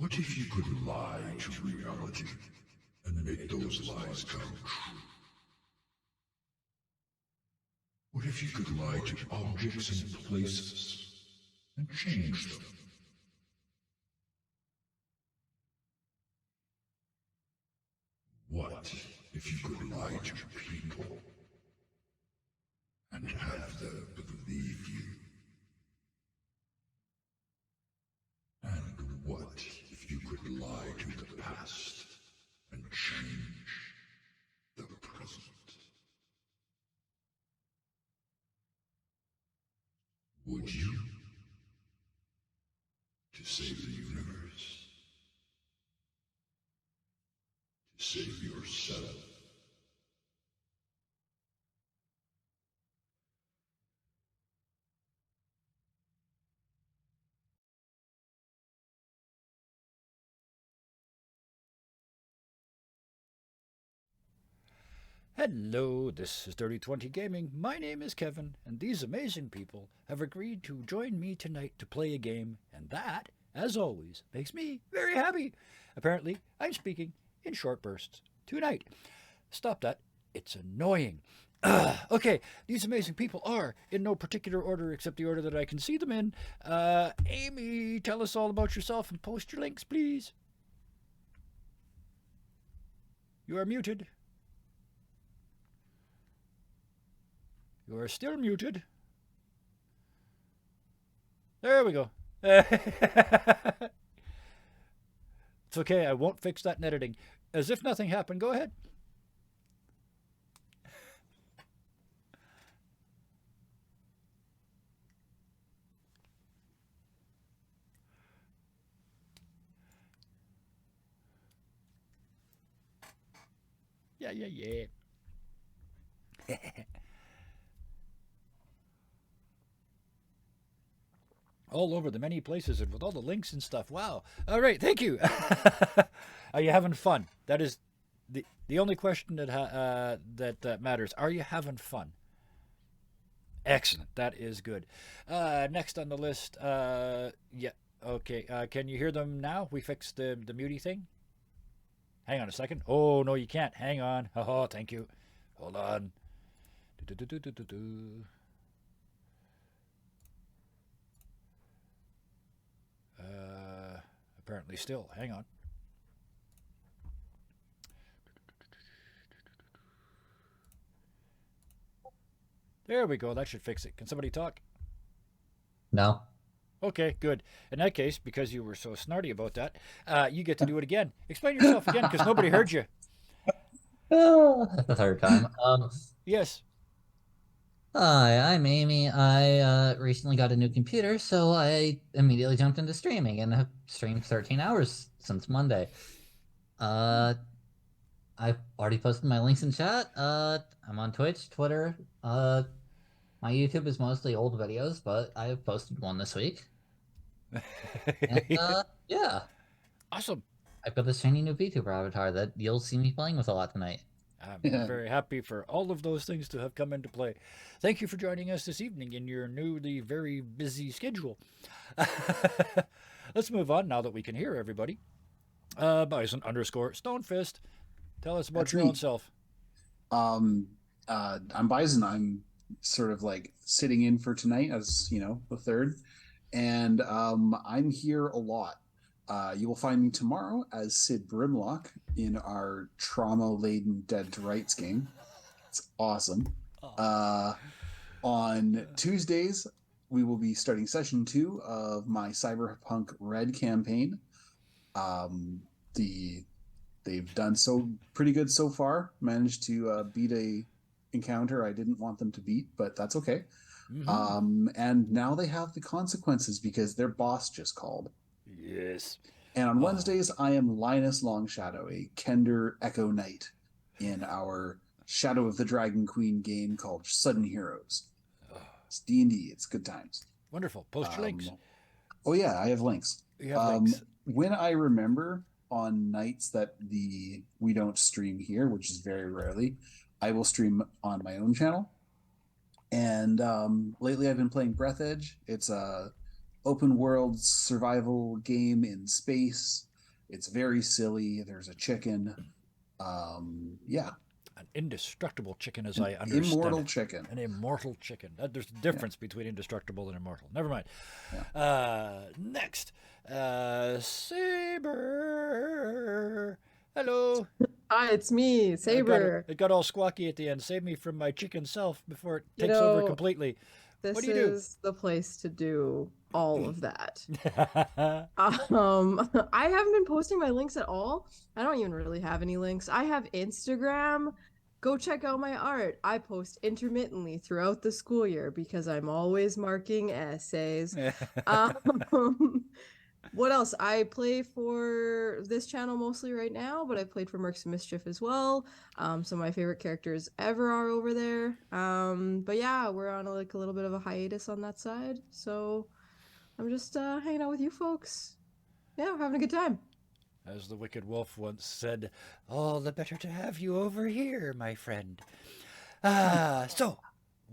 What if you could lie to reality and make those lies come true? What if you could lie to objects and places and change them? What if you could lie to people and have them believe you? And what if you could lie to the past and change the present? Would you? To save the universe? To save yourself? Hello, this is Dirty 20 Gaming. My name is Kevin, and these amazing people have agreed to join me tonight to play a game, and that, as always, makes me very happy. Apparently, I'm speaking in short bursts tonight. Stop that. It's annoying. Okay, these amazing people are, in no particular order except the order that I can see them in. Amy, tell us all about yourself and post your links, please. You are muted. You are still muted. There we go. It's okay, I won't fix that in editing. As if nothing happened, go ahead. Yeah. All over the many places and with all the links and stuff. Wow. All right, thank you. Are you having fun? That is the only question that matters. Are you having fun? Excellent. That is good. Next on the list. Yeah. Okay. Can you hear them now? We fixed the muty thing. Hang on a second. Oh no, you can't. Hang on. Oh, thank you. Hold on. Apparently still. Hang on. There we go. That should fix it. Can somebody talk? No. Okay, good. In that case, because you were so snarty about that, you get to do it again. Explain yourself again, because nobody heard you. The third time. Yes. Hi, I'm Amy. I recently got a new computer, so I immediately jumped into streaming and have streamed 13 hours since Monday. Uh, I've already posted my links in chat. I'm on Twitch, Twitter. My YouTube is mostly old videos, but I have posted one this week. And yeah, Awesome. I've got this shiny new VTuber avatar that you'll see me playing with a lot tonight. I'm very happy for all of those things to have come into play. Thank you for joining us this evening in your newly very busy schedule. Let's move on now that we can hear everybody. Bison underscore Stonefist. Tell us about That's your me. own self. I'm Bison. I'm sort of like sitting in for tonight as, the third. And I'm here a lot. You will find me tomorrow as Sid Brimlock in our trauma-laden Dead to Rights game. It's awesome. On Tuesdays, we will be starting session 2 of my Cyberpunk Red campaign. They've done pretty good so far. Managed to beat a encounter I didn't want them to beat, but that's okay. And now they have the consequences because their boss just called. Yes. And on Wednesdays, I am Linus Longshadow, a Kender Echo Knight in our Shadow of the Dragon Queen game called Sudden Heroes. It's D&D. It's good times. Wonderful. Post your links. Oh yeah, I have links. You have links. When I remember on nights that we don't stream here, which is very rarely, I will stream on my own channel. And lately I've been playing Breath Edge. It's a open world survival game in space. It's very silly. There's a chicken. Yeah, An indestructible chicken, as I understand immortal it. chicken. An immortal chicken. There's a difference between indestructible and immortal. Never mind. Yeah. Next, Saber. Hello. Hi, it's me, Saber. It got all squawky at the end. Save me from my chicken self before it You takes over know, completely. What This do you do? is the place to do all of that. Yeah. I haven't been posting my links at all. I don't even really have any links. I have Instagram. Go check out my art. I post intermittently throughout the school year because I'm always marking essays. Um, what else? I play for this channel mostly right now, but I played for Mercs of Mischief as well. Some of my favorite characters ever are over there. But yeah, we're on a little bit of a hiatus on that side. So I'm just hanging out with you folks. Yeah, having a good time. As the Wicked Wolf once said, all the better to have you over here, my friend. So,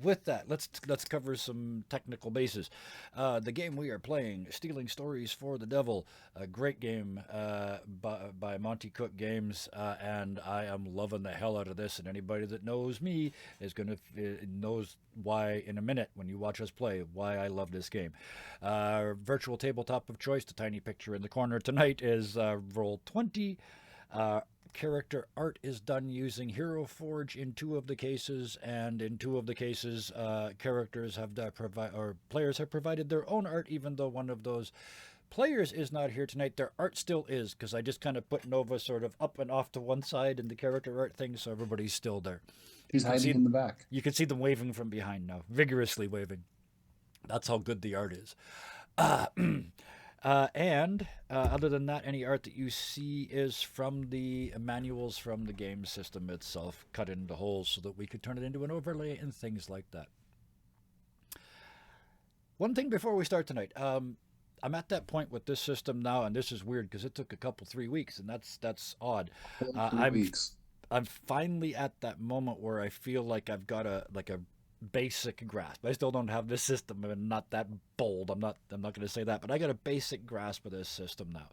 with that, let's cover some technical bases. The game we are playing, Stealing Stories for the Devil, a great game by Monty Cook Games, and I am loving the hell out of this. And anybody that knows me is knows why in a minute when you watch us play why I love this game. Virtual tabletop of choice. The tiny picture in the corner tonight is Roll20. Character art is done using Hero Forge in 2 of the cases, and in 2 of the cases, players have provided their own art, even though one of those players is not here tonight. Their art still is, because I just kind of put Nova sort of up and off to one side in the character art thing, so everybody's still there. He's hiding in the back. You can see them waving from behind now, vigorously waving. That's how good the art is. And other than that, any art that you see is from the manuals from the game system itself, cut into holes so that we could turn it into an overlay and things like that. One thing before we start tonight, I'm at that point with this system now, and this is weird because it took a couple 3 weeks, and that's odd. 3 weeks. I'm finally at that moment where I feel like I've got a basic grasp. I still don't have this system. I'm not that bold. I'm not going to say that, but I got a basic grasp of this system now.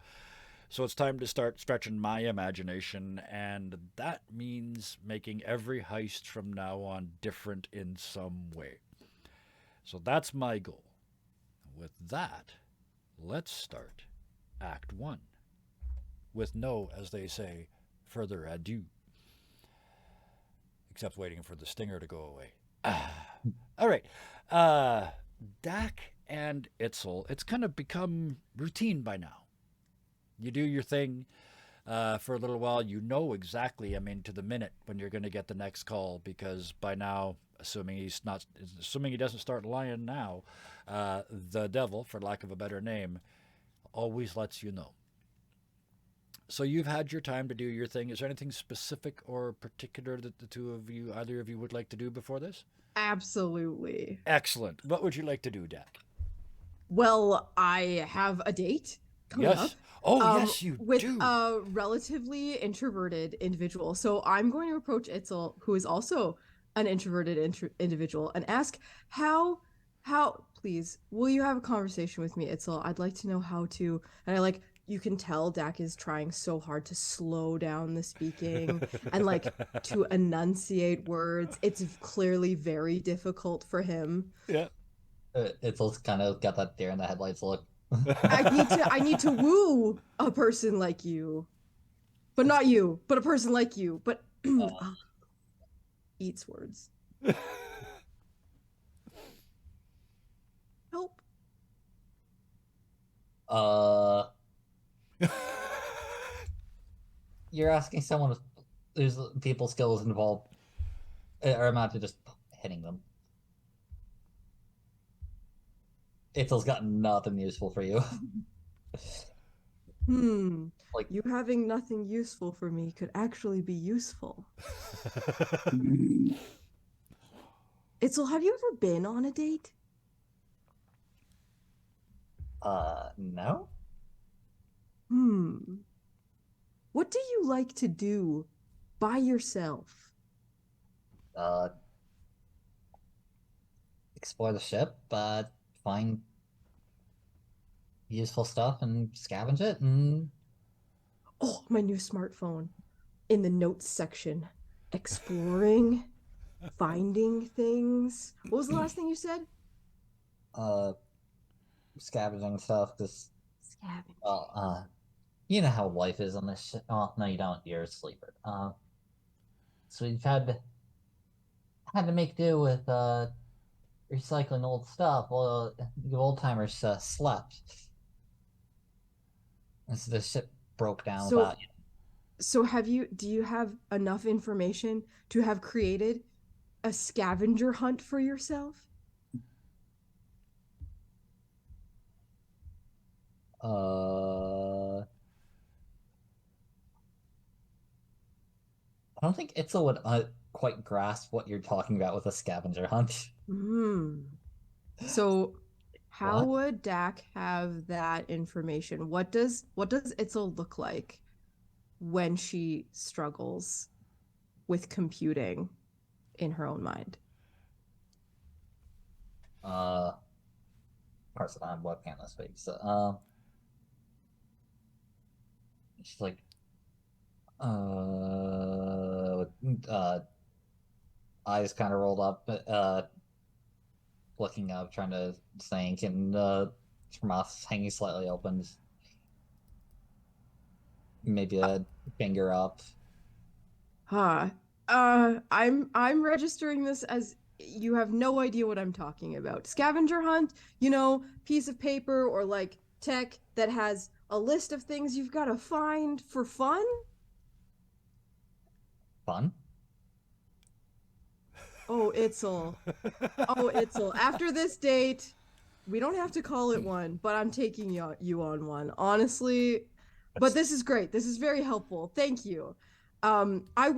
So it's time to start stretching my imagination, and that means making every heist from now on different in some way. So that's my goal. With that, let's start Act 1. With no, as they say, further ado. Except waiting for the stinger to go away. All right. Dak and Itzel, it's kind of become routine by now. You do your thing for a little while. You know exactly, to the minute when you're going to get the next call, because by now, assuming he doesn't start lying now, the devil, for lack of a better name, always lets you know. So you've had your time to do your thing. Is there anything specific or particular that either of you would like to do before this? Absolutely. Excellent. What would you like to do, Dak? Well, I have a date coming up. Oh, yes, you with do. a relatively introverted individual. So I'm going to approach Itzel, who is also an introverted individual, and ask how please, will you have a conversation with me, Itzel? I'd like to know how to. And you can tell Dak is trying so hard to slow down the speaking and to enunciate words. It's clearly very difficult for him. Yeah. Itzel's kind of got that deer in the headlights look. I need to woo a person like you, but not you, but a person like you, but eats words. Help. You're asking someone if there's people skills involved, or am I to just hitting them? Itzel's got nothing useful for you. You having nothing useful for me could actually be useful. Itzel, have you ever been on a date? No. What do you like to do by yourself? Explore the ship, find useful stuff and scavenge it, and Oh, my new smartphone. In the notes section, exploring, finding things. What was the last thing you said? Uh, Scavenging stuff. Just Scavenge. you know how life is on this shit. Oh no, you don't. You're a sleeper. So we've had to make do with recycling old stuff. Well, the old timers slept. And so this ship broke down So without you. so do you have enough information to have created a scavenger hunt for yourself? I don't think Itzel would quite grasp what you're talking about with a scavenger hunt. Hmm. So how What? would Dak have that information? What does Itzel look like when she struggles with computing in her own mind? Of course, I don't have webcam this week. So, she's like, with, eyes kind of rolled up, looking up, trying to think, and her mouth hanging slightly open, just maybe a finger up. Huh. I'm registering this as you have no idea what I'm talking about. Scavenger hunt, piece of paper or like tech that has a list of things you've got to find for fun. Fun. Oh, Itzel. Oh, Itzel. After this date, we don't have to call it one, but I'm taking you on one. Honestly, but this is great. This is very helpful. Thank you. I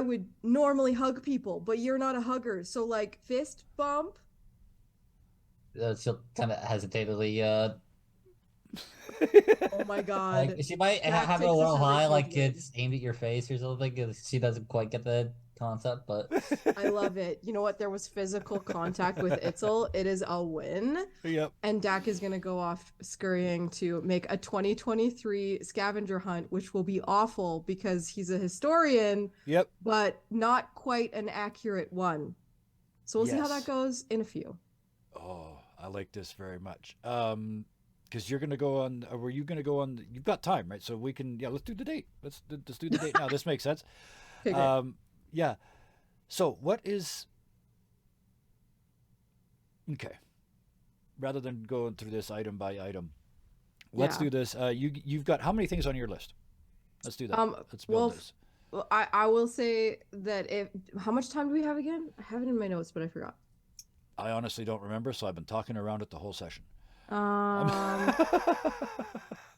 would normally hug people, but you're not a hugger. So like fist bump. She'll kind of hesitatingly, Oh my like god. she might Dak have it a takes a little high, hurried like wind. it's aimed at your face or something. 'Cause she doesn't quite get the concept, but I love it. You know what? There was physical contact with Itzel. It is a win. Yep. And Dak is going to go off scurrying to make a 2023 scavenger hunt, which will be awful because he's a historian, Yep. but not quite an accurate one. So we'll see how that Yes. goes in a few. Oh, I like this very much. Because you're gonna go on. Were you gonna go on? You've got time, right? So we can. Yeah, let's do the date. Let's do the date now. This makes sense. Okay, great. Yeah. So what is? Okay. Rather than going through this item by item, let's Yeah. do this. You've got how many things on your list? Let's do that. Let's build Well, this. I will say that if how much time do we have again? I have it in my notes, but I forgot. I honestly don't remember, so I've been talking around it the whole session. Um,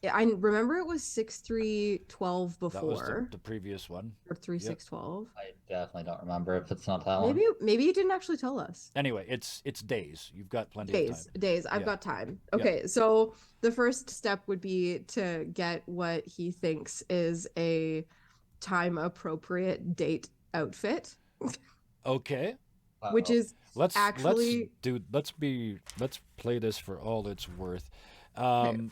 yeah, I remember it was 6-3-12 That was before, the previous one. or 3 Yep. 6-12. I definitely don't remember if it's not that one. Maybe you didn't actually tell us. Anyway, it's days. You've got plenty of time. Days. I've Yeah. got time. Yeah. Okay, so the first step would be to get what he thinks is a time appropriate date outfit, Okay. which is Let's actually let's play this for all it's worth. okay.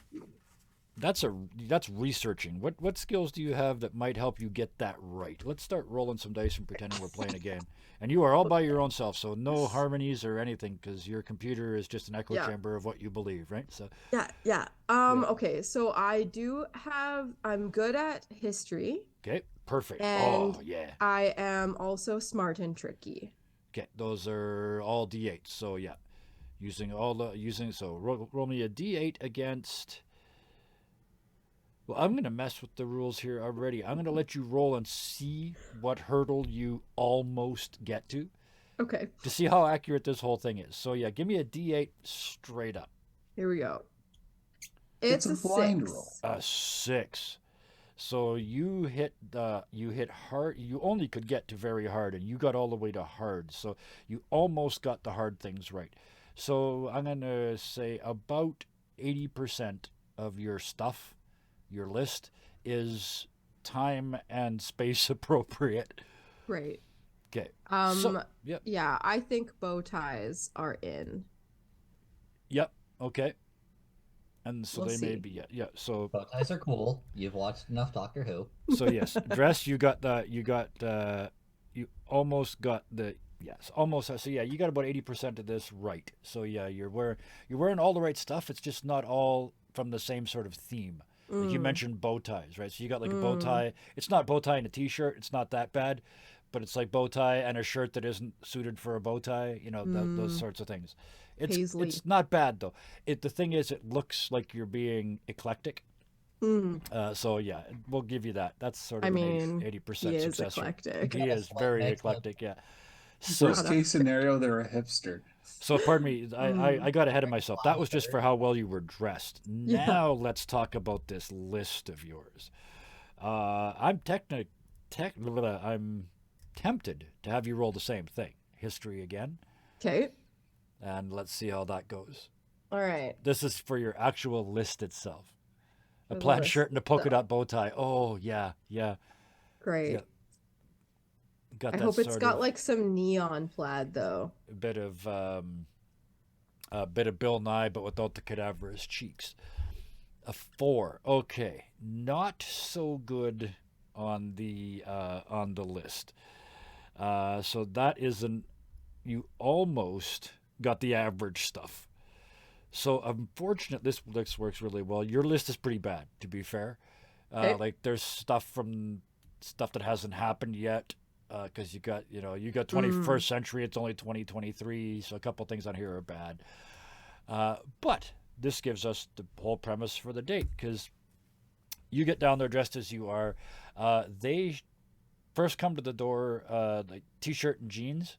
That's researching. What skills do you have that might help you get that right? Let's start rolling some dice and pretending we're playing a game. And you are all by your own self, so no harmonies or anything, because your computer is just an echo Yeah. chamber of what you believe, right? So Yeah. Yeah. Okay, so I'm good at history, okay, perfect. and Oh yeah. I am also smart and tricky. Okay, those are all d8s. So yeah, roll me a d8 against. Well, I'm going to mess with the rules here already. I'm going to let you roll and see what hurdle you almost get to Okay, see how accurate this whole thing is. So, yeah, give me a D8 straight up. here we go. It's It's a blind 6. roll. A 6. So you hit hard. You only could get to very hard, and you got all the way to hard. So you almost got the hard things right. So I'm going to say about 80% of your stuff, your list, is time and space appropriate. Great. Okay. Yep. Yeah, I think bow ties are in. Yep. Okay. And so We'll they may see. be yeah. So Bow ties are cool. You've watched enough Doctor Who. yes, dress. You got the you almost got the yes almost. So yeah, you got about 80% of this right. So yeah, you're wearing all the right stuff. It's just not all from the same sort of theme. Like you Mm, mentioned bow ties, right? So you got like a bow mm, tie. It's not bow tie and a t-shirt. It's not that bad, but it's like bow tie and a shirt that isn't suited for a bow tie. You know, those mm. sorts of things. Paisley. It's not bad though. The thing is, it looks like you're being eclectic. Mm. So yeah, we'll give you that. That's sort I of an mean, 80% he is success rate. You eclectic. He got a is slight very mix of eclectic. Yeah. So Worst Gotta. case scenario, they're a hipster. pardon me. I Mm. got ahead of myself. That was just Flounder. for how well you were dressed. Yeah. Now let's talk about this list of yours. I'm tempted to have you roll the same thing. History again, Okay. and let's see how that goes. All right. This is for your actual list itself. A For the plaid list shirt and a polka itself. dot bow tie. Oh yeah, yeah, yeah. Great. Got I that hope it's sort got of like some neon plaid though. a bit of Bill Nye, but without the cadaverous cheeks. A 4. Okay, not so good on the list. So that isn't. You almost got the average stuff. So unfortunate, this works really well. Your list is pretty bad, to be fair. Okay. Like there's stuff that hasn't happened yet. Because you got 21st century. It's only 2023, so a couple things on here are bad. But this gives us the whole premise for the date, because you get down there dressed as you are. They first come to the door like t-shirt and jeans.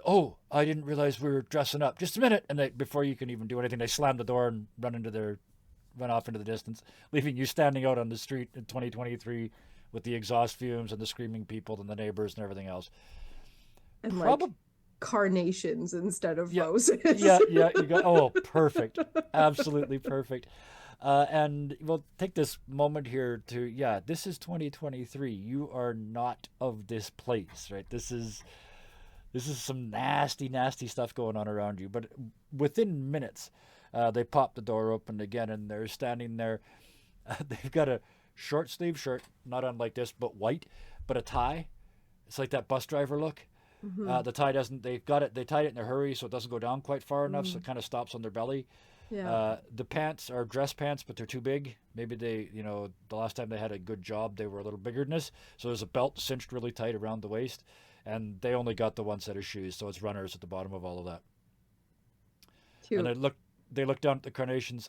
Oh, I didn't realize we were dressing up. Just a minute, and before you can even do anything, they slam the door and run off into the distance, leaving you standing out on the street in 2023 with the exhaust fumes and the screaming people and the neighbors and everything else. And like Probably, carnations instead of yeah, roses. yeah. You got perfect, absolutely perfect. And we'll take this moment here to this is 2023. You are not of this place, right? This is some nasty, nasty stuff going on around you. But within minutes, they pop the door open again, and they're standing there. They've got a short sleeve shirt, not unlike this, but white, but a tie. It's like that bus driver look. Mhm. The tie doesn't. They've got it. They tied it in a hurry, so it doesn't go down quite far enough, so Mm. it kind of stops on their belly. Yeah. The pants are dress pants, but they're too big. Maybe the last time they had a good job, they were a little bigger than this. So there's a belt cinched really tight around the waist, and they only got the one set of shoes, so it's runners at the bottom of all of that. And Cute. they look down at the carnations.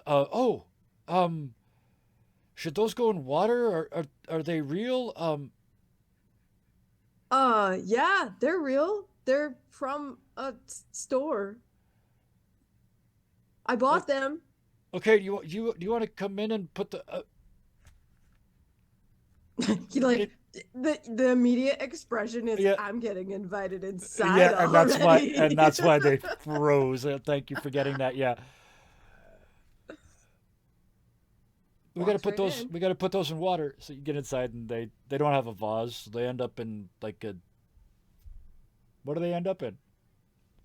Should those go in water, or are they real? Yeah, they're real. They're from a store. I bought them. Okay, do you want to come in and put the You like it, the immediate expression is Yeah. I'm getting invited inside yeah, already. and that's why they froze. Thank you for getting that. Yeah. Walks right in. We got to put those in water, so you get inside, and they don't have a vase, so they end up in like a what do they end up in?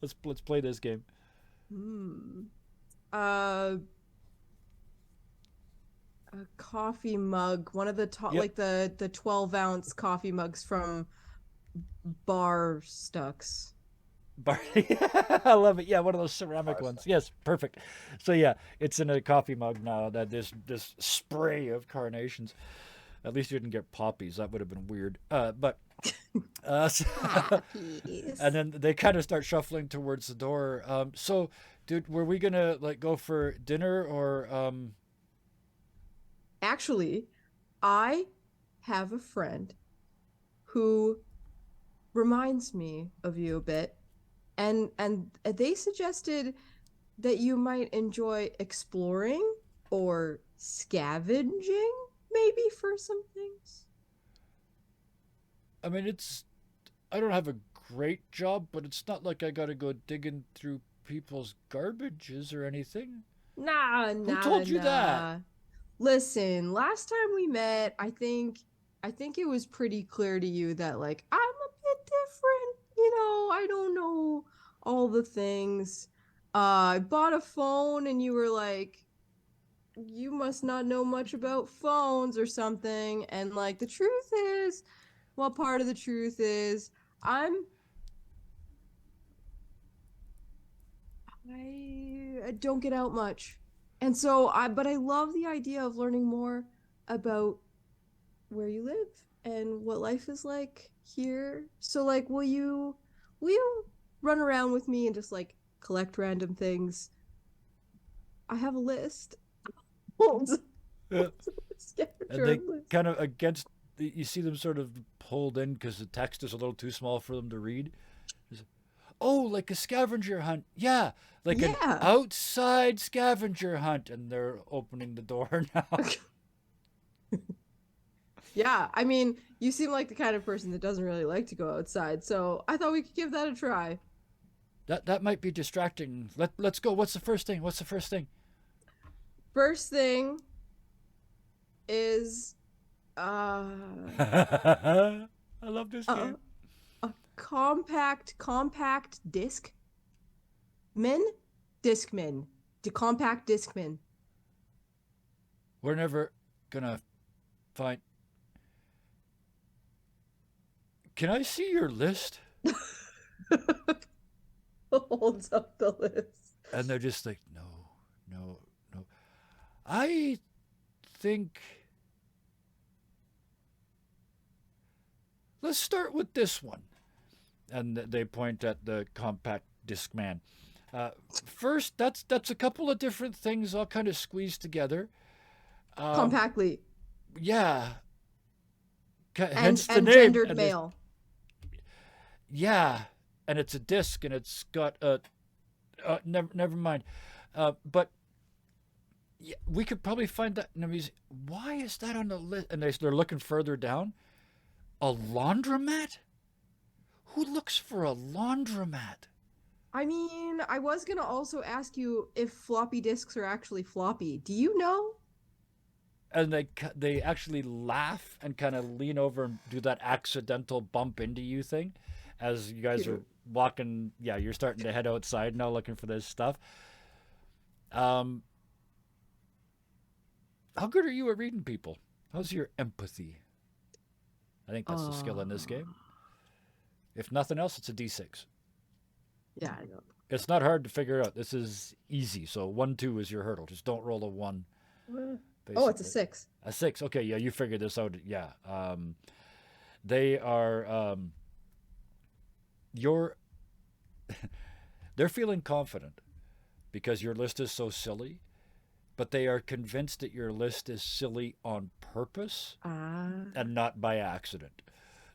Let's play this game. Hmm. Uh, a coffee mug, one of the top, Yep. like the 12-ounce coffee mugs from Bar Stucks. I love it. Yeah, one of those ceramic ones. Yes, perfect. So yeah, it's in a coffee mug now. That this spray of carnations. At least you didn't get poppies. That would have been weird. But Poppies. and then they kind of start shuffling towards the door. So, dude, were we gonna like go for dinner or Actually, I have a friend who reminds me of you a bit, and they suggested that you might enjoy exploring or scavenging, maybe for some things. I mean, I don't have a great job, but it's not like I gotta go digging through people's garbages or anything. Nah, told you that? Listen, last time we met, I think it was pretty clear to you that like I'm a bit different. I don't know all the things. I bought a phone and you were like, you must not know much about phones or something. And like the truth is, well, part of the truth is I'm I don't get out much. And so but I love the idea of learning more about where you live and what life is like here. So like will you run around with me and just like collect random things? I have a list. Hold Yeah. And scavenger they list. kind of you see them sort of pulled in because the text is a little too small for them to read. Oh, like a scavenger hunt. Yeah, like an Yeah. outside scavenger hunt. And they're opening the door now. Yeah, I mean, you seem like the kind of person that doesn't really like to go outside, so I thought we could give that a try. That might be distracting. Let's go. What's the first thing? What's the first thing? First thing is uh I love this a, game. a compact disc min discman. The compact discman. We're never gonna find. Can I see your list? Holds up the list. And they're just like, no, no, no. I think. Let's start with this one. And they point at the compact disc man. First, that's a couple of different things all kind of squeezed together. Compactly. Yeah. And Hence the and name. gendered And male. yeah, and it's a disc, and it's got a. Never mind. But yeah, we could probably find that in a museum. Why is that on the list? And they're looking further down. A laundromat? Who looks for a laundromat? I mean, I was gonna also ask you if floppy disks are actually floppy. Do you know? And they actually laugh and kind of lean over and do that accidental bump into you thing, as you guys are walking. Yeah, you're starting to head outside now, looking for this stuff. How good are you at reading people? How's your empathy? I think that's the skill in this game. If nothing else, it's a D6. Yeah, I know. It's not hard to figure out. This is easy. So 1, 2 is your hurdle. Just don't roll a 1. Oh, it's a Basically. 6. A 6. Okay, yeah, you figured this out. Yeah. They are. You're. They're feeling confident because your list is so silly, but they are convinced that your list is silly on purpose and not by accident.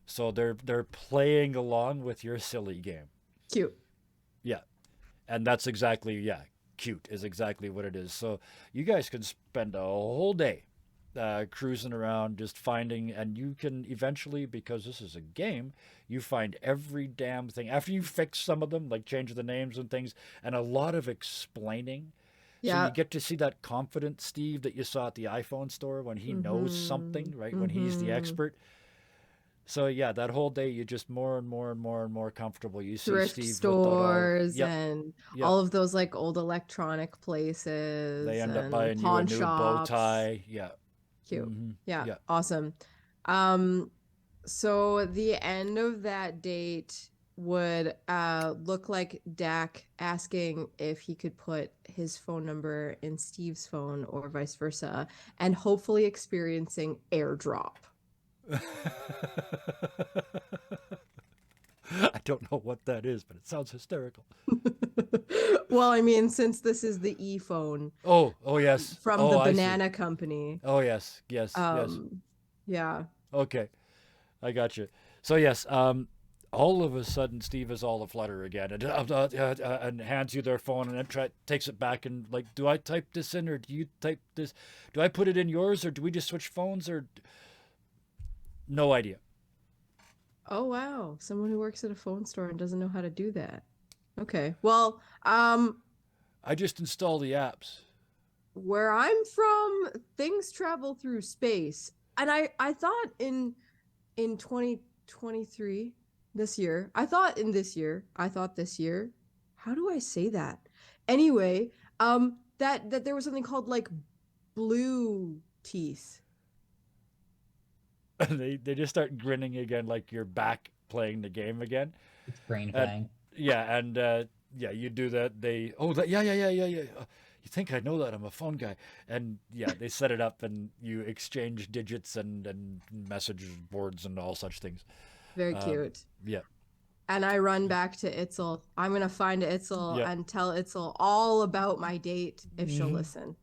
So they're playing along with your silly game. Cute. Yeah. And that's exactly, cute is exactly what it is. So you guys can spend a whole day cruising around just finding, and you can eventually, because this is a game, you find every damn thing. After you fix some of them, like change the names and things, and a lot of explaining. So you get to see that confident Steve that you saw at the iPhone store when he knows something, right? When he's the expert. So yeah, that whole day you just more and more and more and more comfortable. You see Thrift Steve stores with and yep. all of those like old electronic places. They end up and buying you a pawn new bow shops. tie. Yeah. Cute. Mhm. Yeah. Awesome. So the end of that date would look like Dak asking if he could put his phone number in Steve's phone or vice versa, and hopefully experiencing airdrop. I don't know what that is, but it sounds hysterical. Well, I mean, since this is the e-phone Oh yes. from the banana company. Oh yes. Yes. Yeah. Okay, I got you. So yes, all of a sudden Steve is all aflutter again, and hands you their phone, and then takes it back and like, do I type this in, or do you type this? Do I put it in yours, or do we just switch phones, or? No idea. Oh wow, someone who works at a phone store and doesn't know how to do that. Okay. Well, I just install the apps. Where I'm from, things travel through space. And I thought in 2023 this year. I thought this year. How do I say that? Anyway, that there was something called like blue teeth. They just start grinning again, like you're back playing the game again. It's brain And fang. yeah, and yeah, you do that. They yeah. You think I know that? I'm a phone guy. And yeah, they set it up, and you exchange digits and message boards and all such things. Very cute. Yeah, And I run back to Itzel. I'm gonna find Itzel Yeah. and tell Itzel all about my date if she'll Mhm. listen.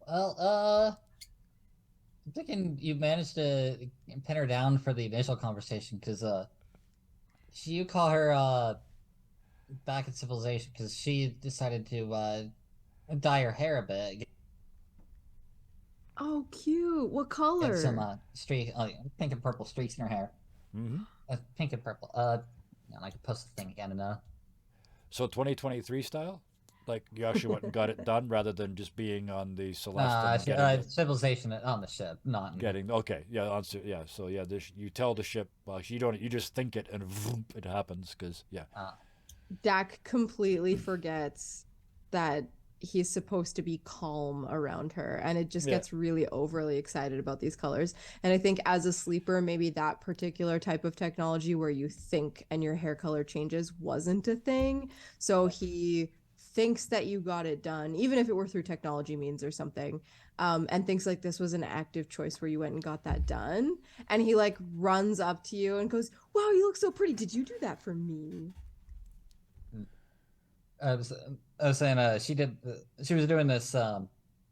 Well, I'm thinking you managed to pin her down for the initial conversation because you call her back in civilization because she decided to dye her hair a bit, Oh, cute. What get some color? pink and purple streaks in her hair. hmm Pink and purple. And I could post the thing again in So 2023 style, like you actually went and got it done rather than just being on the Celeste and civilization on the ship, not in... getting okay. Yeah, yeah. So yeah, you tell the ship. Well, you don't. You just think it, and vroom, it happens. Because yeah. Dak completely forgets that he's supposed to be calm around her, and it just Yeah. gets really overly excited about these colors. And I think as a sleeper, maybe that particular type of technology where you think and your hair color changes wasn't a thing. So he thinks that you got it done, even if it were through technology means or something, and thinks like this was an active choice where you went and got that done. And he like runs up to you and goes, "Wow, you look so pretty. Did you do that for me?" I was saying she was doing this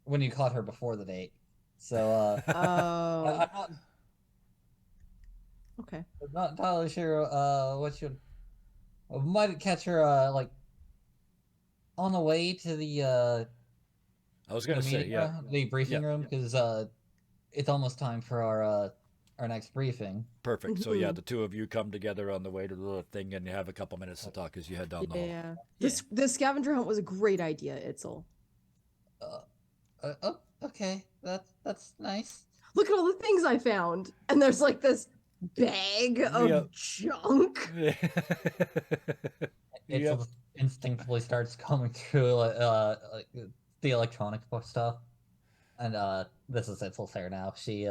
when you caught her before the date. So Oh, I'm okay. not entirely sure what should might catch her like on the way to the I was gonna say meeting yeah. room, the briefing Yeah. room, because it's almost time for our next briefing. Perfect. So yeah, Mhm. the two of you come together on the way to the thing, and you have a couple minutes to talk as you head down the hall. Yeah. The scavenger hunt was a great idea, Itzel. Oh, okay, that's nice. Look at all the things I found. And there's like this bag of Yep. junk. It Yep. instinctively starts coming through like the electronic stuff, and this is Itzel's hair now. She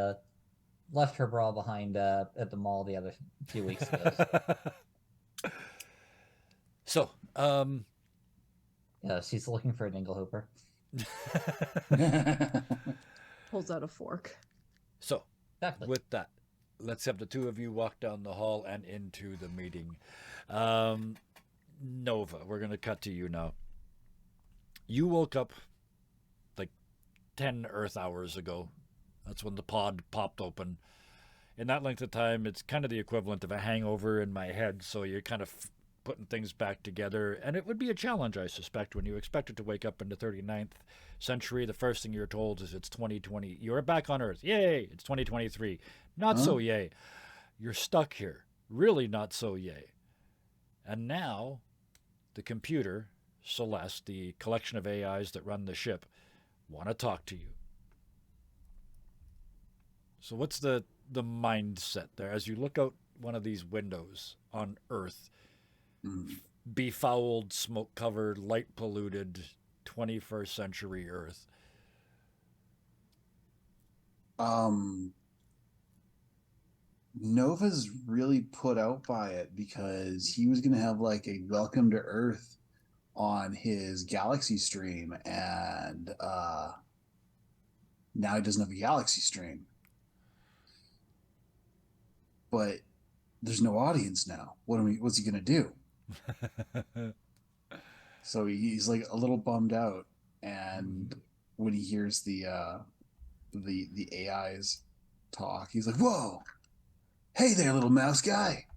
left her bra behind at the mall the other few weeks ago. So, Yeah, she's looking for a dingle hooper. Pulls out a fork. so Exactly. with that, let's have the two of you walk down the hall and into the meeting. Nova, we're gonna cut to you now. You woke up like 10 Earth hours ago. That's when the pod popped open. In that length of time, it's kind of the equivalent of a hangover in my head, so you're kind of putting things back together. And it would be a challenge, I suspect, when you expected to wake up in the 39th century. The first thing you're told is it's 2020. You're back on Earth. Yay! It's 2023. Not so yay. You're stuck here. Really not so yay. And now, the computer, Celeste, the collection of AIs that run the ship, want to talk to you. So what's the mindset there as you look out one of these windows on Earth, befouled, smoke-covered, light-polluted, 21st century Earth? Nova's really put out by it because he was going to have like a welcome to Earth on his galaxy stream, and now he doesn't have a galaxy stream. But there's no audience now. What's he going to do? So he's like a little bummed out, and when he hears the AIs talk, he's like, "Whoa, hey there, little mouse guy."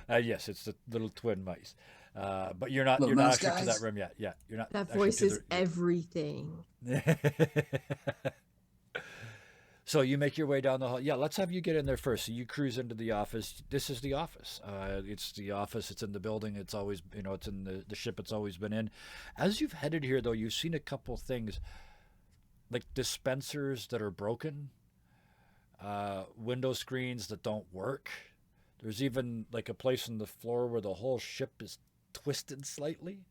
Yes, it's the little twin mice. But you're not Little actually mouse to that guys. room yet. Yeah, you're not. That actually voice to is everything. So you make your way down the hall. Yeah, let's have you get in there first. So you cruise into the office. This is the office. It's the office. It's in the building. It's always, it's in the ship it's always been in. As you've headed here, though, you've seen a couple things, like dispensers that are broken, window screens that don't work. There's even like a place on the floor where the whole ship is twisted slightly.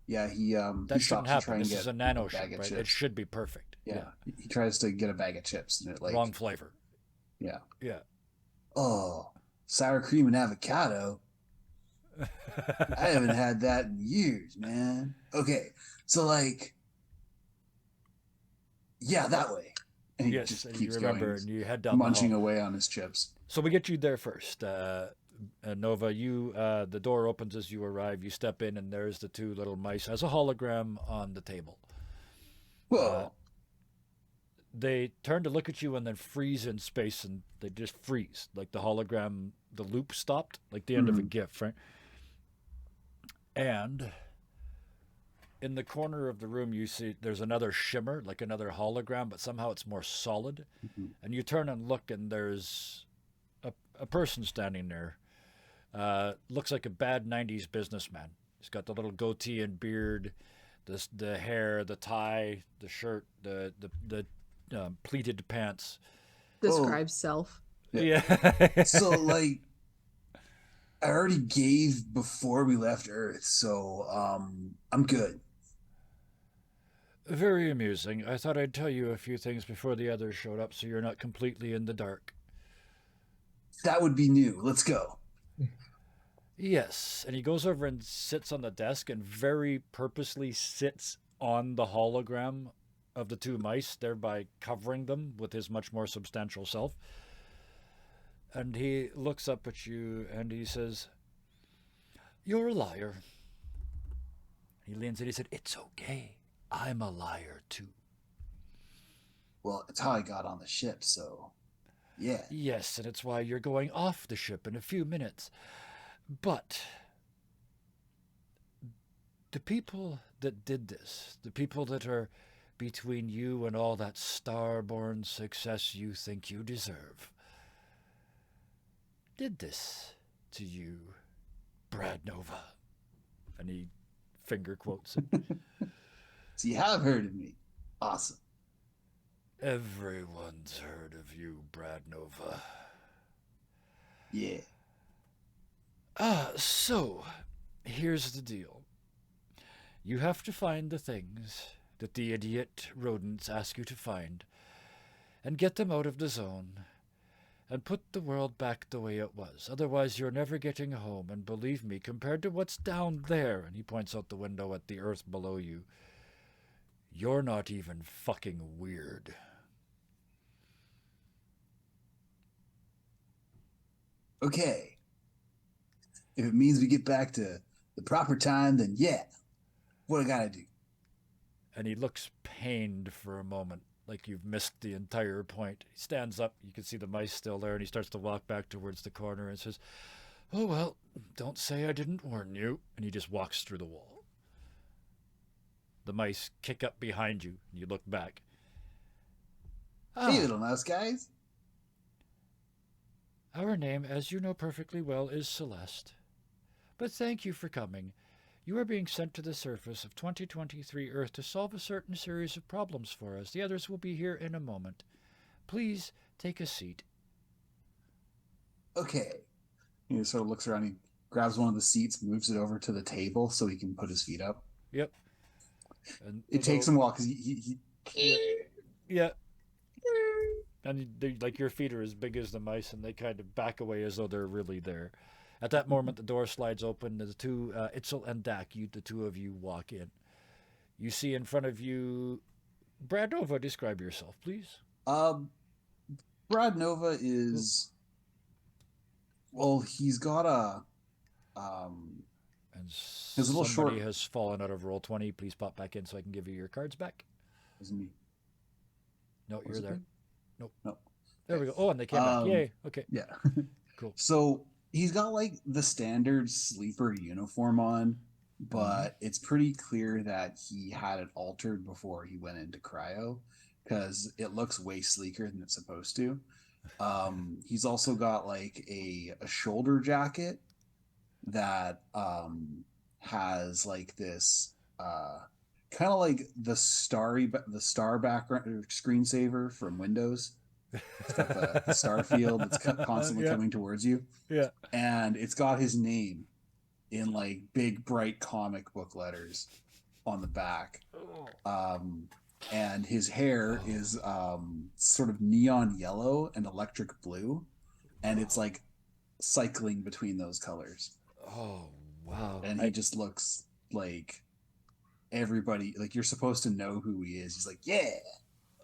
Yeah, he That shouldn't stops to try happen. and This get is a nano bag ship, of right? It chips. should be perfect. Yeah. He tries to get a bag of chips, and it like Wrong flavor. Yeah. Yeah. Oh, sour cream and avocado. I haven't had that in years, man. Okay, so like, yeah, that way. And he Yes, just and you keeps remember, going, and you head down munching the hall. away on his chips. So we get you there first. Nova, the door opens as you arrive. You step in, and there's the two little mice as a hologram on the table. Whoa. They turn to look at you and then freeze in space, and they just freeze. Like the hologram, the loop stopped, like the end of a GIF, right? And in the corner of the room, you see there's another shimmer, like another hologram, but somehow it's more solid. And you turn and look, and there's a person standing there. Looks like a bad 90s businessman. He's got the little goatee and beard, the hair, the tie, the shirt, the pleated pants. Describe self. Yeah. So like, I already gave before we left Earth, so I'm good. Very amusing. I thought I'd tell you a few things before the others showed up, so you're not completely in the dark. That would be new. Let's go. Yes, and he goes over and sits on the desk and very purposely sits on the hologram of the two mice, thereby covering them with his much more substantial self. And he looks up at you and he says, "You're a liar." He leans in, he said, "It's okay. I'm a liar too." Well, it's how I got on the ship, so yeah. Yes, and it's why you're going off the ship in a few minutes. But the people that did this, the people that are between you and all that star-born success you think you deserve, did this to you, Brad Nova. And he finger quotes it. So you have heard of me. Awesome. Everyone's heard of you, Brad Nova. Yeah. So, here's the deal. You have to find the things that the idiot rodents ask you to find, and get them out of the zone, and put the world back the way it was. Otherwise, you're never getting home, and believe me, compared to what's down there, and he points out the window at the earth below you, you're not even fucking weird. Okay. If it means we get back to the proper time, then yeah. What I gotta do? And he looks pained for a moment, like you've missed the entire point. He stands up, you can see the mice still there, and he starts to walk back towards the corner and says, "Oh well, don't say I didn't warn you." And he just walks through the wall. The mice kick up behind you, and you look back. Hey, little mouse guys. Our name, as you know perfectly well, is Celeste. But thank you for coming. You are being sent to the surface of 2023 Earth to solve a certain series of problems for us. The others will be here in a moment. Please take a seat. Okay. He sort of looks around. He grabs one of the seats, moves it over to the table so he can put his feet up. Yep. And it takes him a while because Yeah. And like your feet are as big as the mice, and they kind of back away as though they're really there. At that moment, the door slides open. The two, Itzel and Dak, the two of you walk in. You see in front of you, Brad Nova. Describe yourself, please. Brad Nova is, well, he's got a, and his little somebody short has fallen out of Roll20. Please pop back in so I can give you your cards back. Is me. No, you're there. Nope. No. There we go. Oh, and they came back. Yay. Okay. Yeah. Cool. So he's got like the standard sleeper uniform on, but it's pretty clear that he had it altered before he went into cryo because it looks way sleeker than it's supposed to. He's also got like a shoulder jacket that has like this kind of like the star background screensaver from Windows. It's got the star field that's constantly coming towards you. Yeah. And it's got his name in like big bright comic book letters. on the back. And his hair is sort of neon yellow and electric blue, and it's like cycling between those colors. Oh, wow. And he just looks like everybody, like you're supposed to know who he is. He's like, yeah.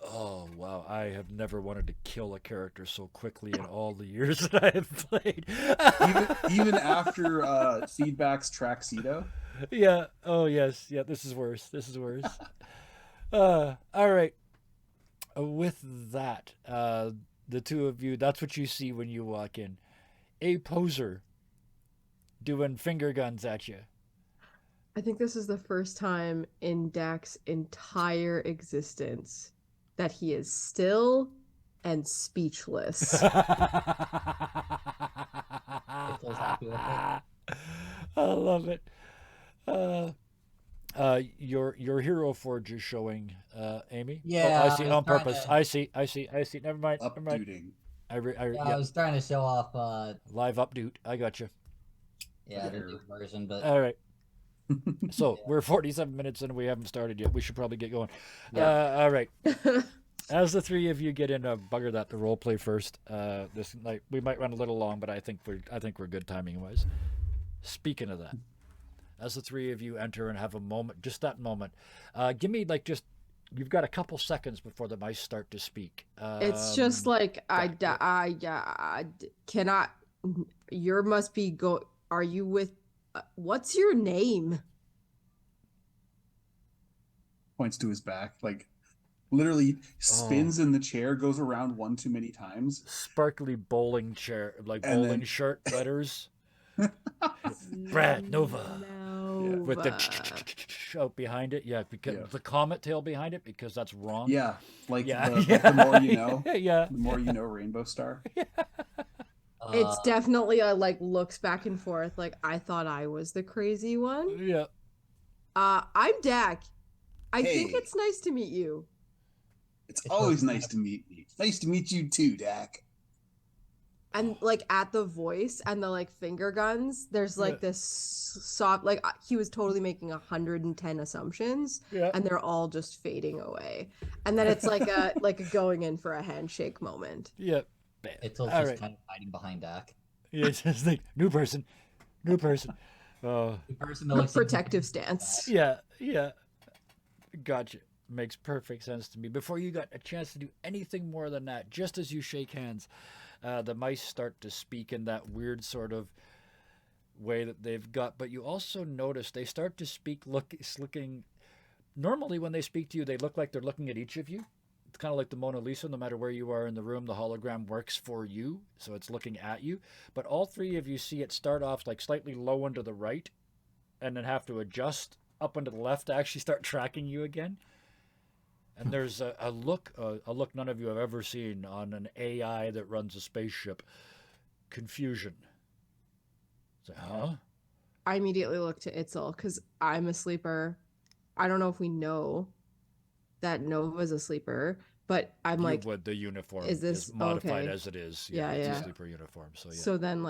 Oh, wow. I have never wanted to kill a character so quickly in all the years that I have played. Even after Feedback's Traxedo. Yeah. Oh, yes. Yeah, this is worse. This is worse. All right. With that, the two of you, that's what you see when you walk in. A poser doing finger guns at you. I think this is the first time in Dak's entire existence that he is still and speechless. Feels happy with it. I love it. Your hero forge is showing, Amy. Yeah, Oh, I see. I was On trying purpose. to- I see. Never mind. Never mind. Updating. I Yeah. was trying to show off, Live update. I got you. the new version, but All right. So we're 47 minutes in and we haven't started yet. We should probably get going. All right. As the three of you get in, bugger that, the role play first. This night we might run a little long, but I think we're good timing wise. Speaking of that, as the three of you enter and have a moment, just that moment, give me you've got a couple seconds before the mice start to speak. It's just like I cannot. You must be go. Are you with? What's your name? Points to his back, like literally spins in the chair, goes around one too many times. Sparkly bowling chair, like And bowling then- shirt letters. Brad Nova. With the out behind it, yeah, because the comet tail behind it, because that's wrong. Yeah, like Yeah, like the more you know. Yeah. The more you know, Rainbow Star. It's definitely a looks back and forth. Like I thought I was the crazy one. Yeah. I'm Dak. I think Hey. it's nice to meet you. It's always nice to meet me. Nice to meet you too, Dak. And at the voice and the finger guns, there's this soft he was totally making 110 assumptions, and they're all just fading away. And then it's like a going in for a handshake moment. Yeah. it's all All just right. kind of hiding behind Dak. Yeah, it's just like new person. Oh, The person that looks Protective stance. yeah. Gotcha. Makes perfect sense to me. Before you got a chance to do anything more than that, just as you shake hands, the mice start to speak in that weird sort of way that they've got. But you also notice they start to speak looking. Normally, when they speak to you, they look like they're looking at each of you. It's kind of like the Mona Lisa. No matter where you are in the room, the hologram works for you, so it's looking at you. But all three of you see it start off slightly low and to the right, and then have to adjust up and to the left to actually start tracking you again. And there's a look none of you have ever seen on an AI that runs a spaceship. Confusion. So, huh? I immediately look to Itzel because I'm a sleeper. I don't know if we know that Nova's a sleeper, but I'm The uniform is this- is modified okay. as it is. Yeah, it's yeah. a sleeper uniform. So yeah. So then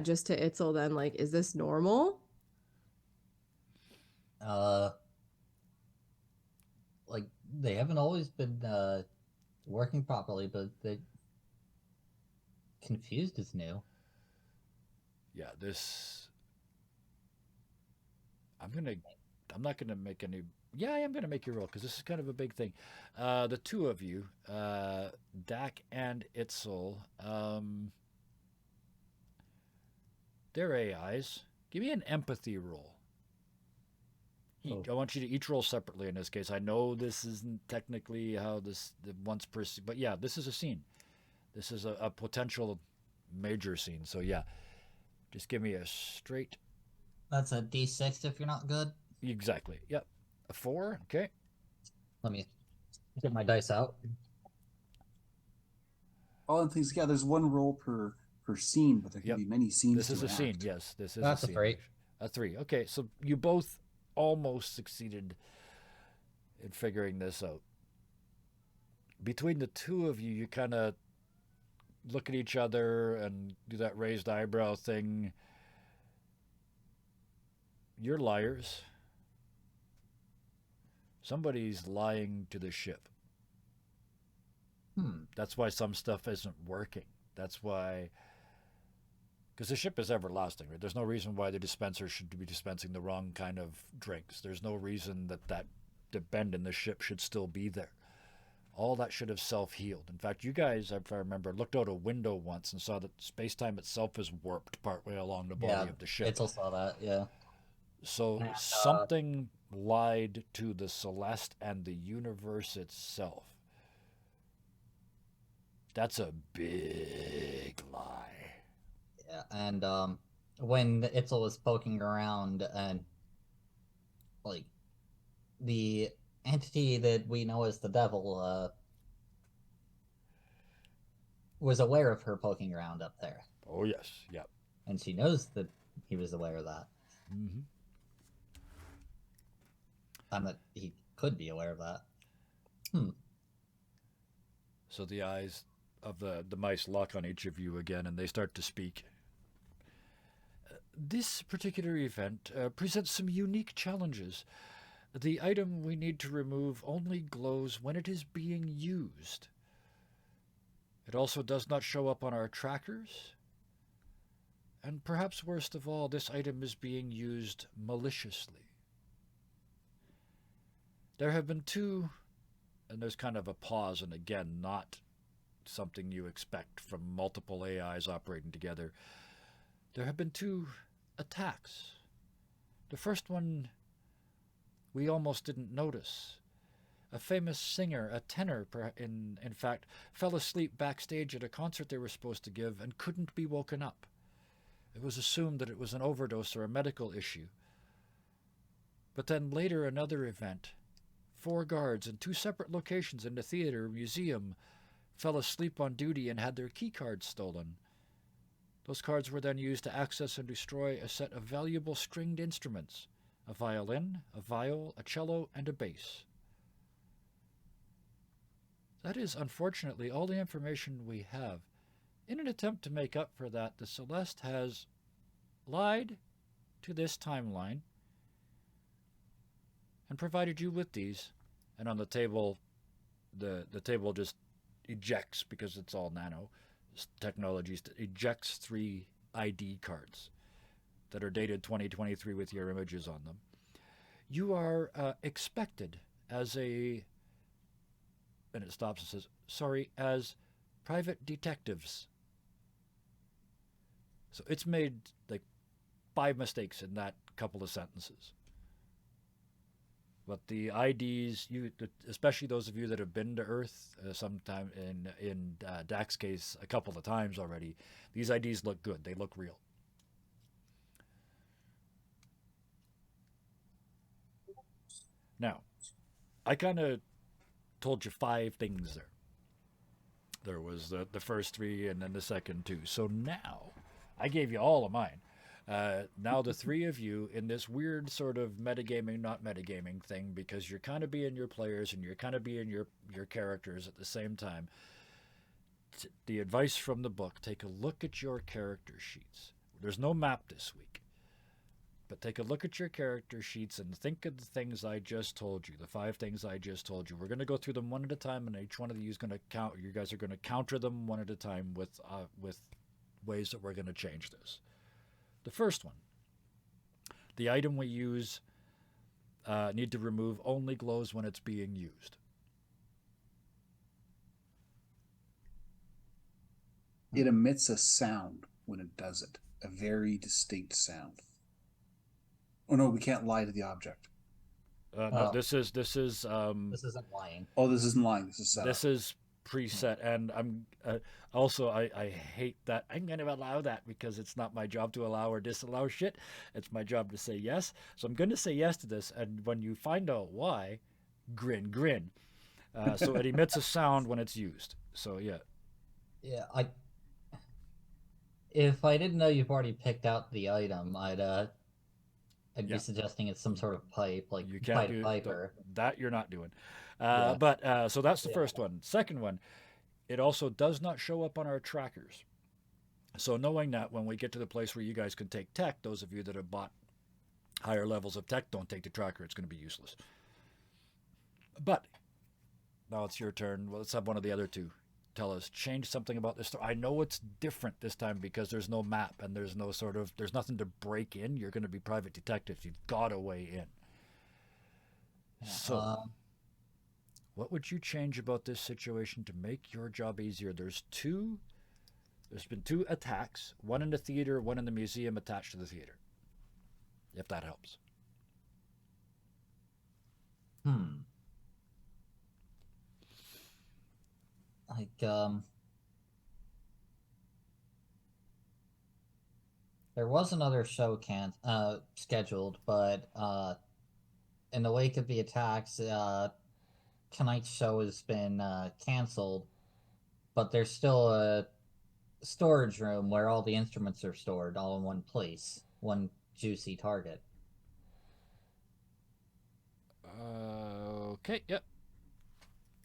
just to Itzel then is this normal? They haven't always been working properly, but they confused is new. Yeah, this. I'm not gonna make any. Yeah, I am gonna make you roll because this is kind of a big thing. The two of you, Dak and Itzel, they're AIs. Give me an empathy roll. I want you to each roll separately in this case. I know this isn't technically how the once per scene, but yeah, this is a scene. This is a potential major scene. So yeah, just give me a straight. That's a D6 if you're not good. Exactly. Yep. A 4. Okay. Let me get my dice out. All the things. Yeah, there's one roll per scene, but there can Yep. be many scenes. This is to a scene. enact. Yes, this is That's a a scene. 3. A 3. Okay, so you both almost succeeded in figuring this out. Between the two of you, you kind of look at each other and do that raised eyebrow thing. You're liars. Somebody's lying to the ship. That's why some stuff isn't working. That's why, because the ship is everlasting, right? There's no reason why the dispenser should be dispensing the wrong kind of drinks. There's no reason that the bend in the ship should still be there. All that should have self-healed. In fact, you guys, if I remember, looked out a window once and saw that space-time itself is warped partway along the body of the ship. Itzel saw that, yeah. So And, something lied to the Celeste and the universe itself. That's a big lie. Yeah, and when Itzel was poking around and like the entity that we know as the devil was aware of her poking around up there. Oh yes, yeah. And she knows that he was aware of that. Mm-hmm. And that he could be aware of that. So the eyes of the mice lock on each of you again, and they start to speak. This particular event presents some unique challenges. The item we need to remove only glows when it is being used. It also does not show up on our trackers. And perhaps worst of all, this item is being used maliciously. There have been two, and there's kind of a pause, and again, not something you expect from multiple AIs operating together. There have been two attacks. The first one we almost didn't notice. A famous singer, a tenor in fact, fell asleep backstage at a concert they were supposed to give and couldn't be woken up. It was assumed that it was an overdose or a medical issue. But then later another event. 4 guards in 2 separate locations in the theater museum fell asleep on duty and had their key cards stolen. Those cards were then used to access and destroy a set of valuable stringed instruments, a violin, a viol, a cello, and a bass. That is, unfortunately, all the information we have. In an attempt to make up for that, the Celeste has lied to this timeline and provided you with these. And on the table, the table just ejects, because it's all nano technologies, ejects 3 ID cards that are dated 2023 with your images on them. You are expected as a, and it stops and says, sorry, as private detectives. So it's made like 5 mistakes in that couple of sentences. But the IDs, especially those of you that have been to Earth sometime in Dak's case a couple of times already, these IDs look good. They look real. Now, I kind of told you 5 things there. There was the first 3 and then the second 2. So now, I gave you all of mine. Now the 3 of you in this weird sort of metagaming, not metagaming thing, because you're kind of being your players and you're kind of being your characters at the same time. The advice from the book, take a look at your character sheets. There's no map this week. But take a look at your character sheets and think of the things I just told you, the 5 things I just told you. We're going to go through them one at a time, and each one of you is going to count. You guys are going to counter them one at a time with ways that we're going to change this. The first one, the item we use need to remove only glows when it's being used. It emits a sound when it does it, a very distinct sound. Oh no, we can't lie to the object. No, this is This isn't lying. Oh, this isn't lying. This is set this up. is preset, and I'm also I hate that I'm going to allow that, because it's not my job to allow or disallow shit. It's my job to say yes. So I'm going to say yes to this, and when you find out why, grin. So it emits a sound when it's used. So yeah. Yeah, if I didn't know you've already picked out the item, I'd Yeah. be suggesting it's some sort of pipe, like You can't Pied do Piper. that. You're not doing. Yeah. But so that's the Yeah. first one. Second one, it also does not show up on our trackers. So knowing that, when we get to the place where you guys can take tech, those of you that have bought higher levels of tech, don't take the tracker. It's going to be useless. But now it's your turn. Well, let's have one of the other two. Tell us, change something about this story. I know it's different this time because there's no map and there's no there's nothing to break in. You're going to be private detectives. You've got a way in. So, what would you change about this situation to make your job easier? There's been two attacks, one in the theater, one in the museum attached to the theater. If that helps. Like, there was another show scheduled, but in the wake of the attacks, tonight's show has been canceled. But there's still a storage room where all the instruments are stored, all in one place, one juicy target. Okay, yep.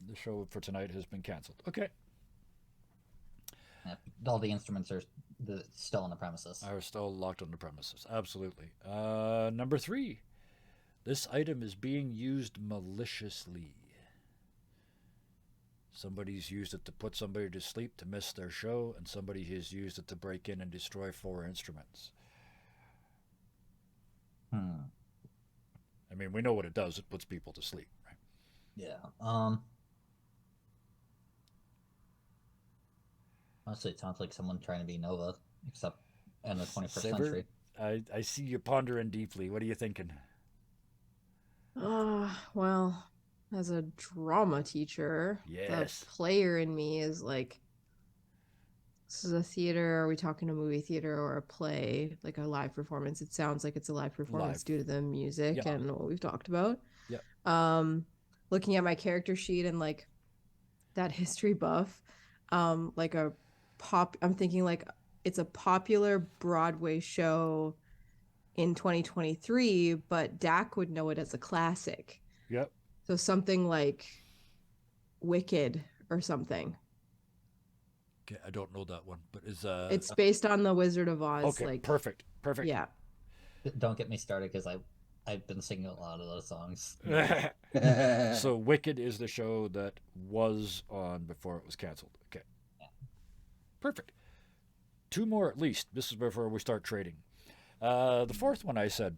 The show for tonight has been canceled. Okay. All the instruments are still on the premises. Are still locked on the premises. Absolutely. Number 3. This item is being used maliciously. Somebody's used it to put somebody to sleep to miss their show, and somebody has used it to break in and destroy 4 instruments. I mean, we know what it does. It puts people to sleep, right? Yeah. Honestly, it sounds like someone trying to be Nova, except in the 21st Saber, century. I see you pondering deeply. What are you thinking? Well, as a drama teacher, Yes. the player in me is like, this is a theater. Are we talking a movie theater or a play, like a live performance? It sounds like it's a live performance Live. due to the music Yeah. and what we've talked about. Yeah. Looking at my character sheet and like that history buff, like I'm thinking like it's a popular Broadway show in 2023, but Dak would know it as a classic. Yep. So something like Wicked or something. Okay, I don't know that one, but It's based on the Wizard of Oz. okay, like perfect. Yeah. Don't get me started because I've been singing a lot of those songs. So Wicked is the show that was on before it was canceled. Okay. Yeah. Perfect. 2 more at least. This is before we start trading. The 4th one I said,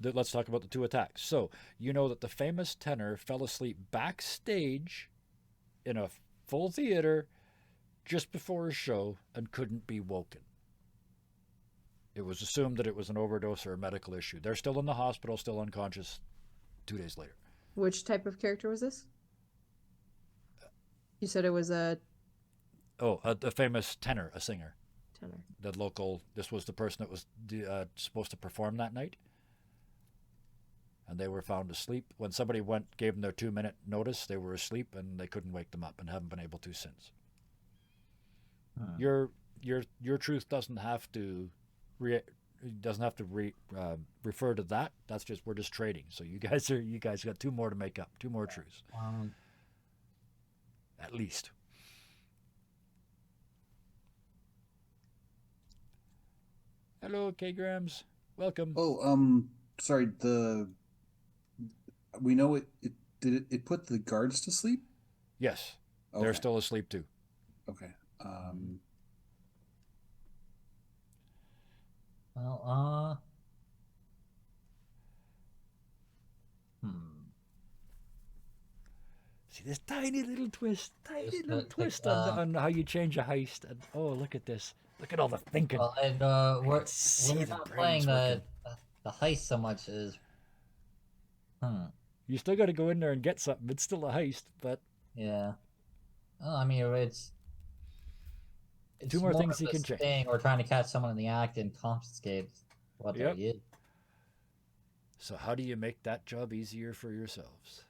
let's talk about the 2 attacks. So, you know that the famous tenor fell asleep backstage in a full theater just before a show and couldn't be woken. It was assumed that it was an overdose or a medical issue. They're still in the hospital, still unconscious 2 days later. Which type of character was this? You said it was a famous tenor, a singer. tenor. This was the person that was supposed to perform that night. And they were found asleep. When somebody gave them their 2-minute notice, they were asleep and they couldn't wake them up and haven't been able to since. Your truth doesn't have to refer to that. That's just, we're just trading. So you guys got 2 more to make up, 2 more truths. At least. Hello, K-Grams. Welcome. Oh, sorry. We know it put the guards to sleep? Yes. Okay. They're still asleep too. Okay. Well, See this tiny little twist, Just on how you change a heist. And oh, look at this. Look at all the thinking. Well, and see we're the not brains playing the heist so much as You still got to go in there and get something. It's still a heist, but yeah. Well, I mean, it's 2 more more things of you this can change. thing. We're trying to catch someone in the act and confiscate what Yep. they did. So how do you make that job easier for yourselves?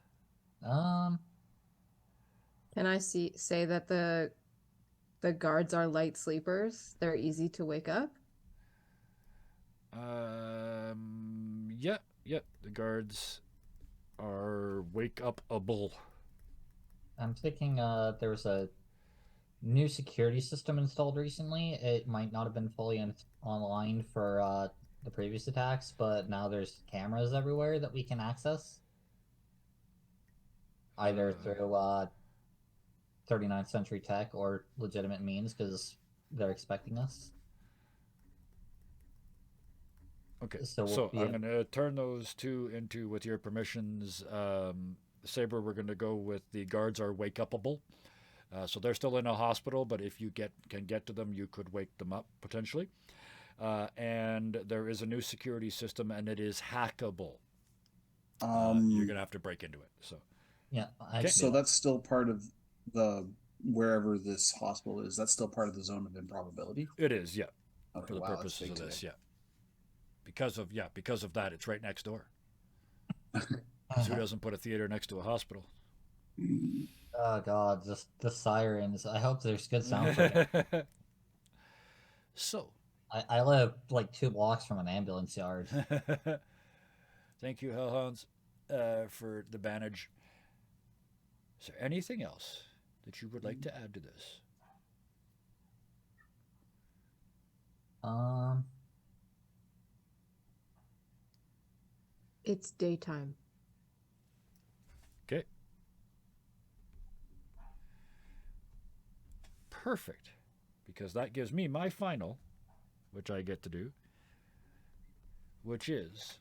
Can I say that the guards are light sleepers? They're easy to wake up? Yeah. The guards are wake-up-able. I'm thinking there was a new security system installed recently. It might not have been fully online for the previous attacks, but now there's cameras everywhere that we can access. either through 39th century tech or legitimate means because they're expecting us. Okay, So so yeah. I'm going to turn those two into, with your permissions, Saber, we're going to go with the guards are wake-upable. So they're still in a hospital, but if you can get to them, you could wake them up, potentially. And there is a new security system, and it is hackable. You're going to have to break into it. So Yeah, Okay. So that's still part of the wherever this hospital is. That's still part of the zone of improbability. it is, yeah, Okay, for the wow, that's purposes big of this, today. yeah. Because of that, it's right next door. So who doesn't put a theater next to a hospital? Oh god, just the sirens. I hope there's good sound for it. So, I live like 2 blocks from an ambulance yard. thank you, Hellhounds, for the bandage. Is there anything else that you would like to add to this? It's daytime. Okay. Perfect. Because that gives me my final, which I get to do, which is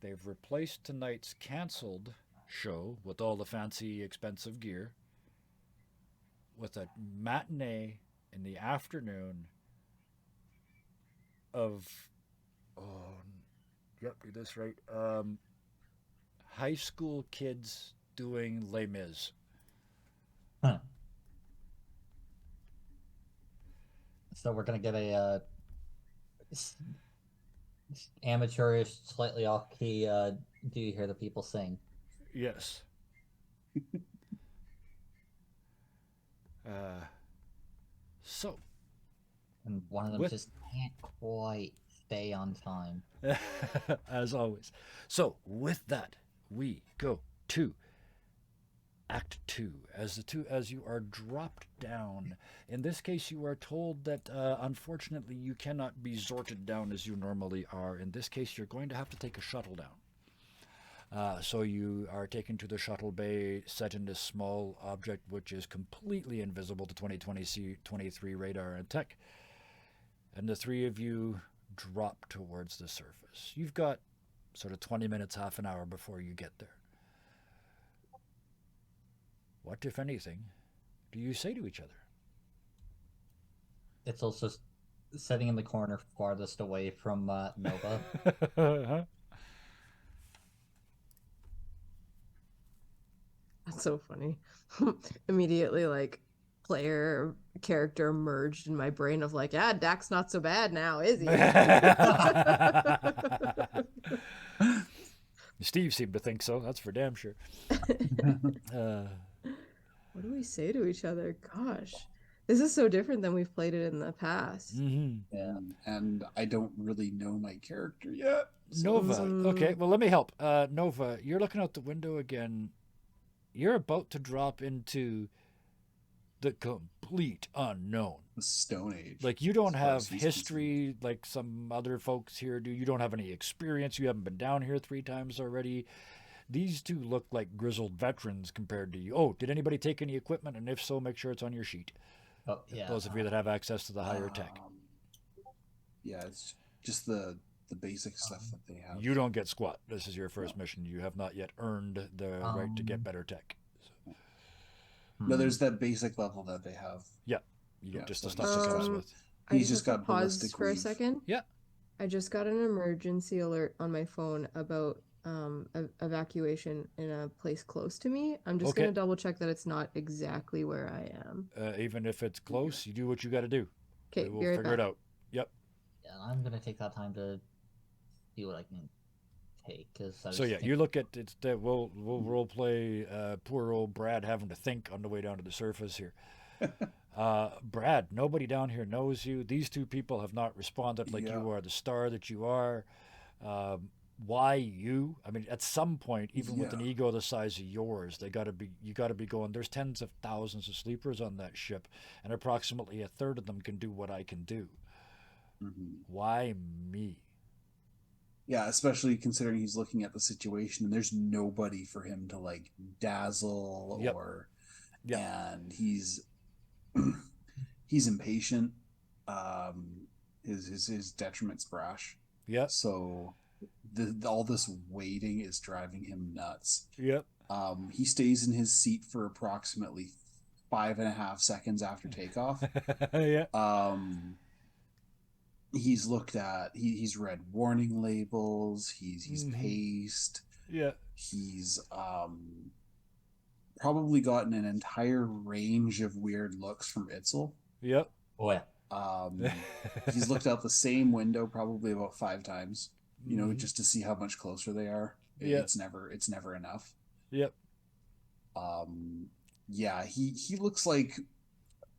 they've replaced tonight's canceled show with all the fancy, expensive gear with a matinee in the afternoon of, yep, do this right, high school kids doing Les Mis. Huh. So we're gonna get a amateurish, slightly off key. Do you hear the people sing? Yes. So, And one of them With- just can't quite stay on time. as always. So, with that, we go to Act 2. As you are dropped down. In this case, you are told that unfortunately you cannot be zorted down as you normally are. In this case, you're going to have to take a shuttle down. So you are taken to the shuttle bay, set in this small object which is completely invisible to 2023 radar and tech. And the three of you drop towards the surface. You've got sort of 20 minutes, half an hour before you get there. What, if anything, do you say to each other? It's also sitting in the corner farthest away from Nova. That's so funny. Immediately, like, player character merged in my brain of like, yeah, Dak's not so bad now, is he? Steve seemed to think so. That's for damn sure. What do we say to each other? Gosh, this is so different than we've played it in the past. Yeah. And I don't really know my character yet. Nova. Okay, well, let me help. Nova, you're looking out the window again. You're about to drop into the complete unknown. The Stone Age. Like, you don't as far as have he's history like some other folks here do. You don't have any experience. You haven't been down here 3 times already. These two look like grizzled veterans compared to you. Oh, did anybody take any equipment? And if so, make sure it's on your sheet. Oh yeah. Those of you that have access to the higher tech. Yeah, it's just the basic stuff that they have. You don't get squat. This is your first mission. You have not yet earned the right to get better tech. So, No, there's that basic level that they have. you get Yeah, just the so stuff that comes Um, with. I He's just just have to got pause ballistic for a weave. second. Yeah. I just got an emergency alert on my phone about evacuation in a place close to me. I'm just Okay. gonna double check that it's not exactly where I am. Even if it's close, you do what you got to do. Okay, We'll be right figure it back. out. Yep. Yeah, I'm gonna take that time to see what I can take. So yeah, you look at it's that we'll role play poor old Brad having to think on the way down to the surface here. Brad, nobody down here knows you. These two people have not responded like Yeah. you are the star that you are. Why you? I mean, at some point, even with an Yeah. ego the size of yours, you got to be going. There's tens of thousands of sleepers on that ship, and approximately a third of them can do what I can do. Mhm. Why me? Yeah, especially considering he's looking at the situation and there's nobody for him to like dazzle Yep. or Yep. and he's he's impatient. Um his detriment's brash. Yep. So all this waiting is driving him nuts. Yep. He stays in his seat for approximately 5.5 seconds after takeoff. Yeah. He's looked at, he's read warning labels, he's paced, Yeah. he's probably gotten an entire range of weird looks from Itzel. Yep. Oh yeah. He's looked out the same window probably about 5 times, just to see how much closer they are. Yeah. It's never enough. Yep. Yeah, he looks like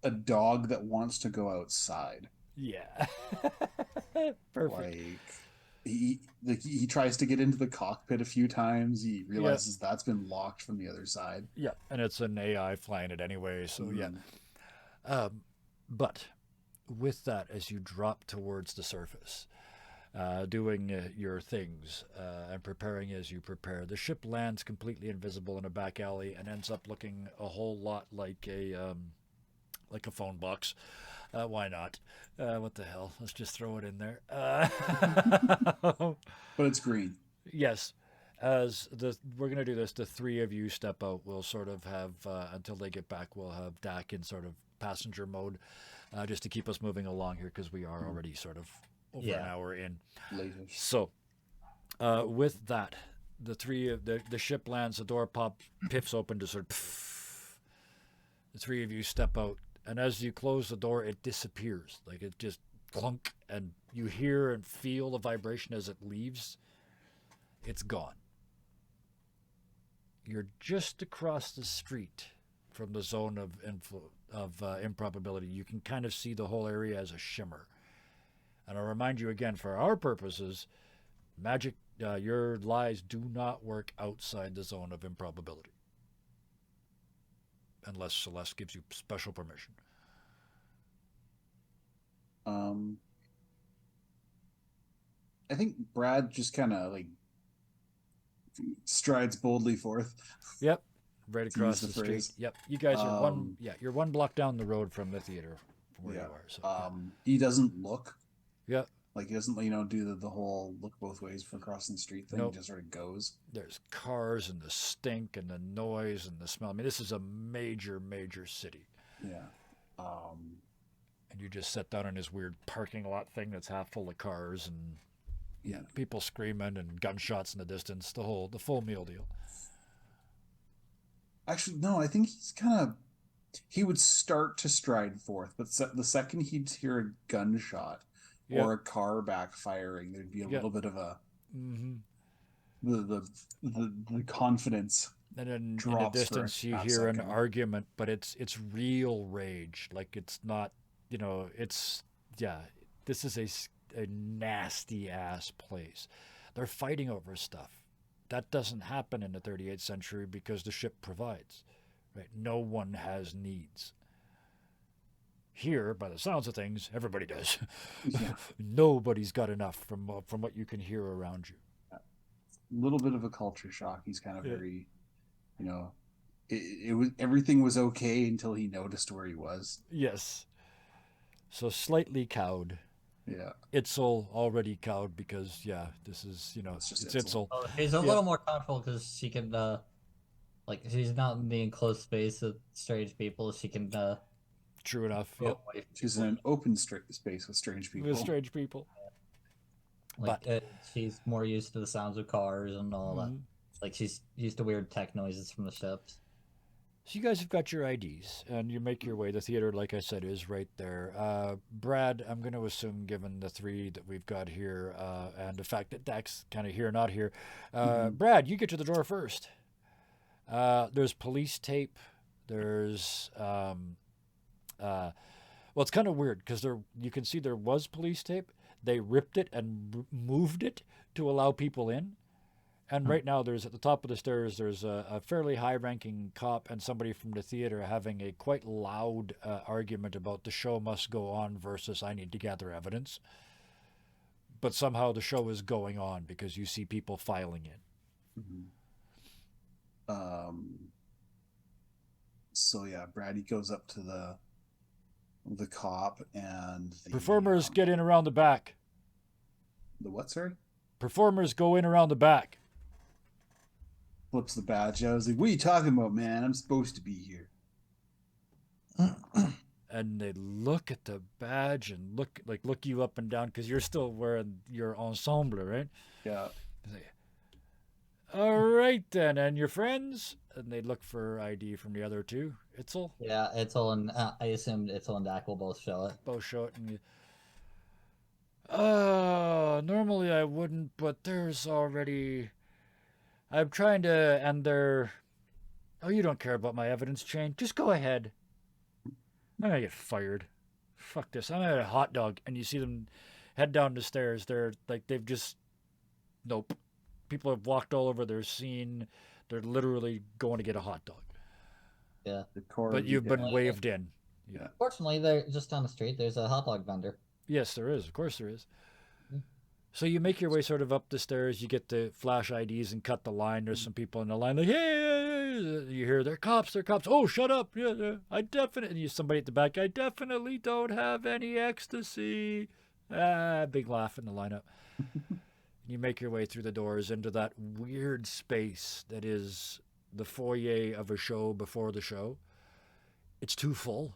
a dog that wants to go outside. Yeah. Perfect. Like he tries to get into the cockpit a few times. He realizes that's been locked from the other side. Yeah, and it's an AI flying it anyway, so yeah. But with that, as you drop towards the surface, doing your things and preparing as you prepare, the ship lands completely invisible in a back alley and ends up looking a whole lot like a phone box. Why not? What the hell? Let's just throw it in there. But it's green. Yes. As we're going to do this, the three of you step out. We'll sort of have, until they get back, we'll have Dak in sort of passenger mode, just to keep us moving along here, because we are already sort of over an hour in. Late-ish. So, with that, the three of the ship lands, the door piffs open to sort of, the three of you step out. And as you close the door, it disappears. Like it just clunk, and you hear and feel the vibration as it leaves. It's gone. You're just across the street from the zone of improbability. You can kind of see the whole area as a shimmer. And I'll remind you again, for our purposes, magic, your lies do not work outside the zone of improbability. Unless Celeste gives you special permission. I think Brad just kind of like strides boldly forth. Yep, right across the the street. phrase. Yep, you guys are you're one block down the road from the theater from where you are. So he doesn't look. Yeah. Like he doesn't, do the whole look both ways for crossing the street thing. Nope. He just sort of goes. There's cars and the stink and the noise and the smell. I mean, this is a major, major city. Yeah. And you just sit down in this weird parking lot thing that's half full of cars and people screaming and gunshots in the distance. The full meal deal. Actually, no, I think he would start to stride forth, but the second he'd hear a gunshot or a car backfiring, there'd be a little bit of a the confidence. And then in the drops distance you hear an argument, but it's real rage. Like it's not, this is a nasty ass place. They're fighting over stuff. That doesn't happen in the 38th century because the ship provides, right? No one has needs. Here, by the sounds of things, everybody does. Yeah. Nobody's got enough from what you can hear around you. A little bit of a culture shock. He's kind of very, it was, everything was okay until he noticed where he was. Yes. So slightly cowed. Yeah. Itzel already cowed because this is it's Itzel. Oh, he's a little more comfortable because she can she's not being close space with strange people. She can True enough. Yep. She's in an open space with strange people. With strange people. But she's more used to the sounds of cars and all that. Like she's used to weird tech noises from the ships. So you guys have got your IDs, and you make your way. The theater, like I said, is right there. Brad, I'm going to assume, given the three that we've got here, and the fact that Dak's kind of here, not here, Brad, you get to the door first. There's police tape. There's well, it's kind of weird because you can see there was police tape. They ripped it and moved it to allow people in. And right now, there's at the top of the stairs, there's a fairly high-ranking cop and somebody from the theater having a quite loud argument about the show must go on versus I need to gather evidence. but somehow the show is going on because you see people filing in. So yeah, Brady goes up to the cop and Performers get in around the back. the what? Sorry. Performers go in around the back. Flips the badge out. I was like, "What are you talking about, man? I'm supposed to be here." And they look at the badge and look you up and down because you're still wearing your ensemble, right? Yeah. All right then, and your friends? And they look for ID from the other two. Itzel? Yeah, Itzel and I assumed Itzel and Dak will both show it. Both show it. And normally I wouldn't, but there's already. I'm trying to, and they're. Oh, you don't care about my evidence chain. Just go ahead. I'm gonna get fired. Fuck this. I'm gonna get a hot dog, and you see them head down the stairs. They're like they've just. Nope. People have walked all over their scene. They're literally going to get a hot dog. Yeah. But you've been waved in. Yeah. Fortunately, they're just down the street. There's a hot dog vendor. Yes, there is. Of course there is. So you make your way sort of up the stairs. You get the flash IDs and cut the line. There's some people in the line like, hey, you hear, they're cops, they're cops. Oh, shut up. Yeah, I definitely, somebody at the back, I definitely don't have any ecstasy. Big laugh in the lineup. You make your way through the doors into that weird space that is the foyer of a show before the show. It's too full.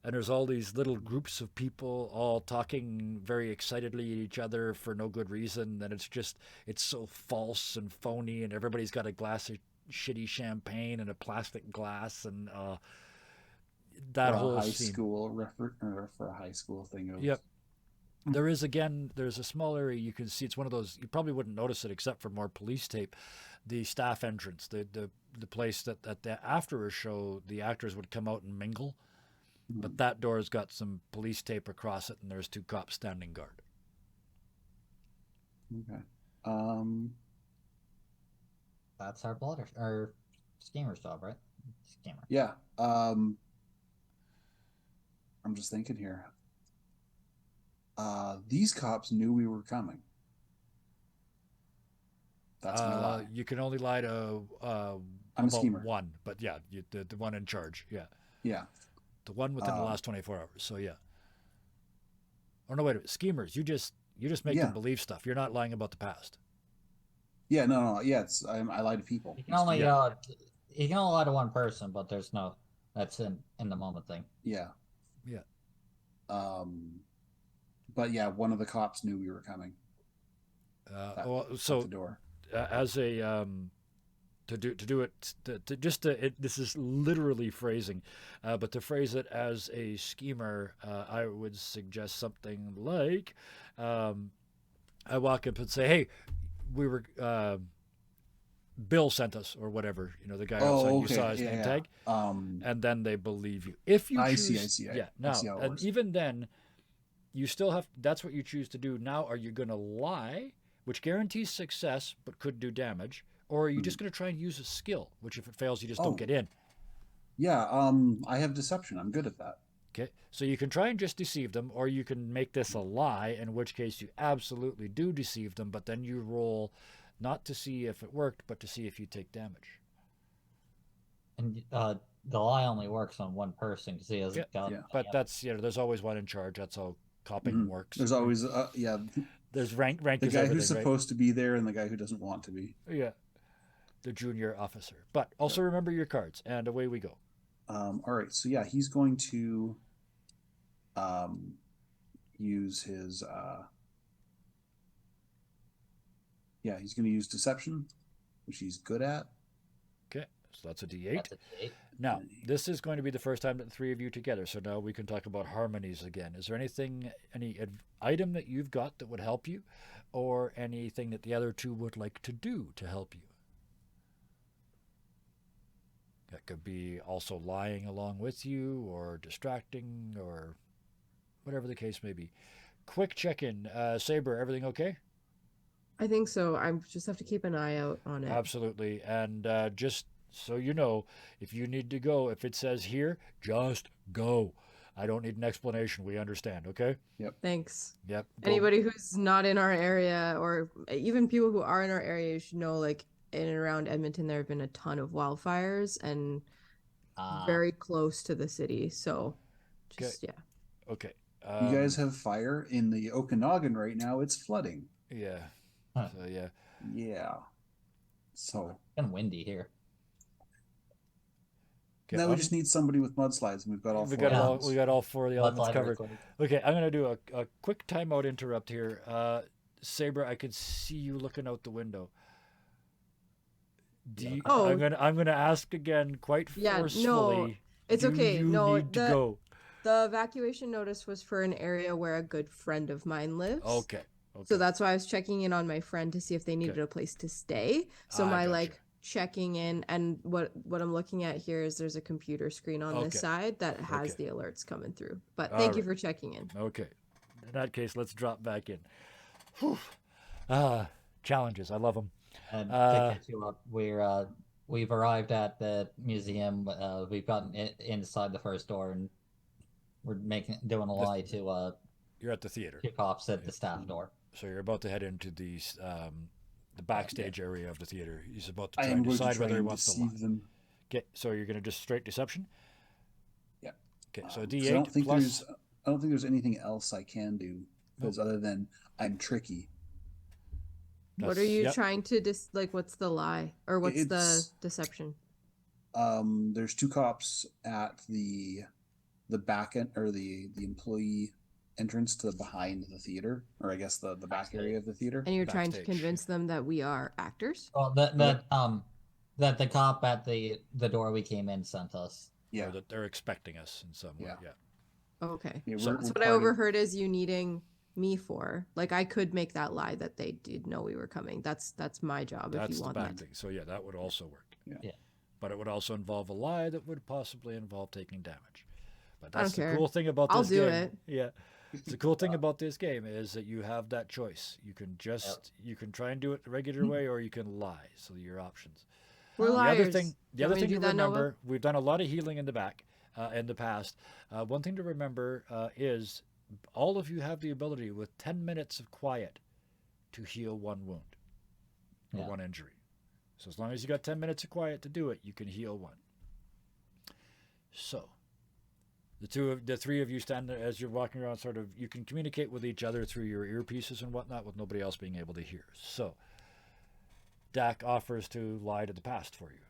And there's all these little groups of people all talking very excitedly at each other for no good reason. And it's so false and phony. And everybody's got a glass of shitty champagne and a plastic glass. And that whole high scene. School for a high school thing. Yep. There's a small area you can see. It's one of those, you probably wouldn't notice it except for more police tape. The staff entrance, the place that after a show, the actors would come out and mingle. But that door's got some police tape across it, and there's two cops standing guard. Okay. That's our blotter or schemer's job, right? Schemer. Yeah. I'm just thinking here. These cops knew we were coming. That's my lie. You can only lie to I'm a schemer. one, but yeah, the one in charge. Yeah. Yeah. The one within the last 24 hours. So yeah. Oh no, wait a minute. Schemers. You just make them believe stuff. You're not lying about the past. Yeah. No. Yeah. I lie to people. You can only lie to one person, but there's no. That's in the moment thing. Yeah. Yeah. But yeah, one of the cops knew we were coming. So the door. As a this is literally phrasing, but to phrase it as a schemer, I would suggest something like, I walk up and say, "Hey, we were Bill sent us," or whatever. The guy outside, you saw his name tag, and then they believe you. If you choose, I see. Yeah. I see how it and works. even then, you still have. That's what you choose to do. Now, are you going to lie, which guarantees success but could do damage? Or are you just going to try and use a skill, which if it fails, you just don't get in? Yeah, I have deception. I'm good at that. Okay, so you can try and just deceive them, or you can make this a lie, in which case you absolutely do deceive them, but then you roll not to see if it worked, but to see if you take damage. And the lie only works on one person because he hasn't got. Yeah. But that's, there's always one in charge. That's how copying works. There's always, There's rank the is guy everything, who's supposed to be there and the guy who doesn't want to be. right? Yeah. The junior officer. But also remember your cards, and away we go. All right, so yeah, he's going to use his he's going to use deception, which he's good at. Okay, so that's a D8. That's a D8. Now, this is going to be the first time that the three of you together, so now we can talk about harmonies again. Is there any item that you've got that would help you, or anything that the other two would like to do to help you? That could be also lying along with you, or distracting, or whatever the case may be. Quick check-in. Saber, everything okay? I think so. I just have to keep an eye out on it. Absolutely. And just so you know, if you need to go, if it says here, just go. I don't need an explanation. We understand, okay? Thanks. Yep. Go. Anybody who's not in our area, or even people who are in our area, you should know, like, in and around Edmonton, there have been a ton of wildfires and very close to the city. So just, yeah. Okay. You guys have fire in the Okanagan right now. It's flooding. Yeah. Huh. So, yeah. Yeah. So It's been windy here. Okay, now we just need somebody with mudslides, and we've got all we four. got elements. all we got all four of the elements Mudslide covered. earthquake. Okay, I'm gonna do a quick timeout interrupt here. Saber, I could see you looking out the window. Do you, Oh. I'm gonna ask again quite Yeah, no, forcefully. it's do okay. You No, need to go. The evacuation notice was for an area where a good friend of mine lives. Okay. So that's why I was checking in on my friend to see if they needed Okay. a place to stay. So I my gotcha. like checking in, and what I'm looking at here is there's a computer screen on Okay. this side that has Okay. the alerts coming through. But All thank you right. for checking in. Okay. In that case, let's drop back in. Whew. Challenges. I love them. And to catch you up, we've arrived at the museum. We've gotten inside the first door, and we're doing a lie to You're at the theater. two cops at the staff door. So you're about to head into the backstage area of the theater. He's about to I try am and going to decide try whether he and wants to lie. deceive them. Okay, so you're going to just straight deception? Yeah. Okay, so 'Cause D8 I don't think plus... I don't think there's anything else I can do because other than I'm tricky. What are you Yep. trying to what's the lie? Or what's the It's- deception? There's two cops at the back end, or the employee entrance to behind the theater, or I guess the back area of the theater. And you're trying to Backstage. convince them that we are actors? Well, that the cop at the door we came in sent us. Yeah. Or that they're expecting us in some way. Yeah. Yeah. Okay. Yeah, So- That's what I overheard is you needing me for. Like, I could make that lie that they did know we were coming. That's my job if That's you the want back that. thing. So yeah, that would also work. Yeah. But it would also involve a lie that would possibly involve taking damage. But I don't that's the care. cool thing about I'll this do game. it. Yeah. The cool thing about this game is that you have that choice. You can just you can try and do it the regular way, or you can lie. So your options. We're The liars. other thing, You want me to do that, Nova? remember, we've done a lot of healing in the back, in the past. One thing to remember is all of you have the ability with 10 minutes of quiet to heal one wound or Yeah. one injury. So as long as you got 10 minutes of quiet to do it, you can heal one. So the three of you stand there as you're walking around, sort of, you can communicate with each other through your earpieces and whatnot with nobody else being able to hear. So Dak offers to lie to the past for you.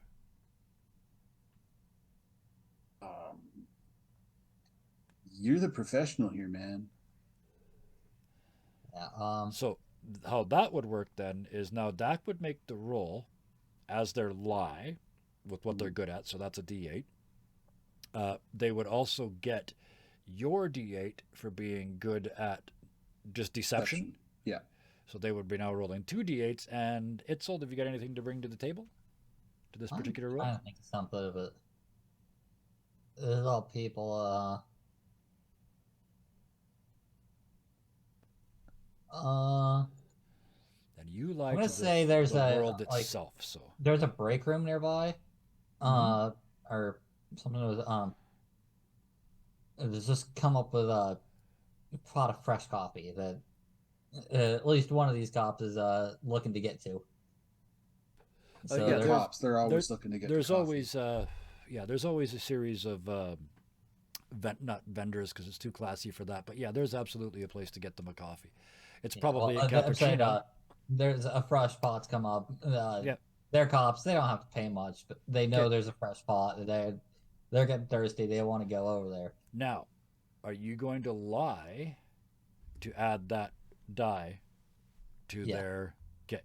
You're the professional here, man. Yeah. So how that would work then is now Dak would make the roll as their lie with what they're good at. So that's a D8. They would also get your D8 for being good at just deception. Yeah. So they would be now rolling 2 D8s. And Itzel, have you got anything to bring to the table to this particular roll? I don't think something of it. There's all people. And you lie I'm gonna to say there's the a world like, itself. So there's a break room nearby, or something with There's just come up with a pot of fresh coffee that at least one of these cops is looking to get to. So yeah, They're there's- cops. They're always looking to get. there's to coffee. always there's always a series of not vendors because it's too classy for that, but yeah, there's absolutely a place to get them a coffee. It's probably a I'm saying, cappuccino. there's a fresh pot's come up. Yeah. They're cops. They don't have to pay much, but they know Okay. there's a fresh pot. They're getting thirsty. They want to go over there. Now, are you going to lie to add that die to Yeah. their? Okay,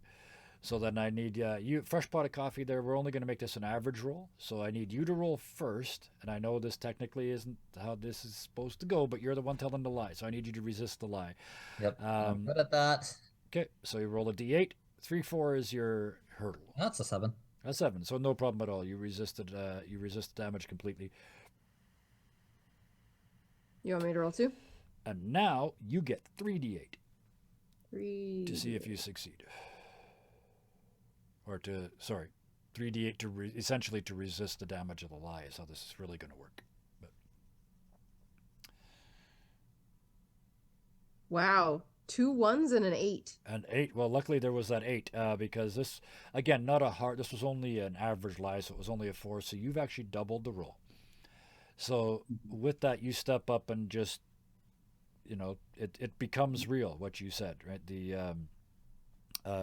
so then I need you fresh pot of coffee. There, we're only going to make this an average roll, so I need you to roll first. And I know this technically isn't how this is supposed to go, but you're the one telling the lie, so I need you to resist the lie. Yep. I'm Um, good at that. Okay, so you roll a d8. 3, 4 is your hurdle. That's a 7. A 7, so no problem at all. You resisted. You resist damage completely. You want me to roll 2? And now you get 3d8 3. to see if you succeed. Or 3d8 to essentially to resist the damage of the lie is how this is really going to work. But Wow. 2 1s and an 8. An 8. Well, luckily there was that 8 because this, again, not a hard. This was only an average lie, so it was only a 4. So you've actually doubled the roll. So with that, you step up and just, it becomes real what you said, right? The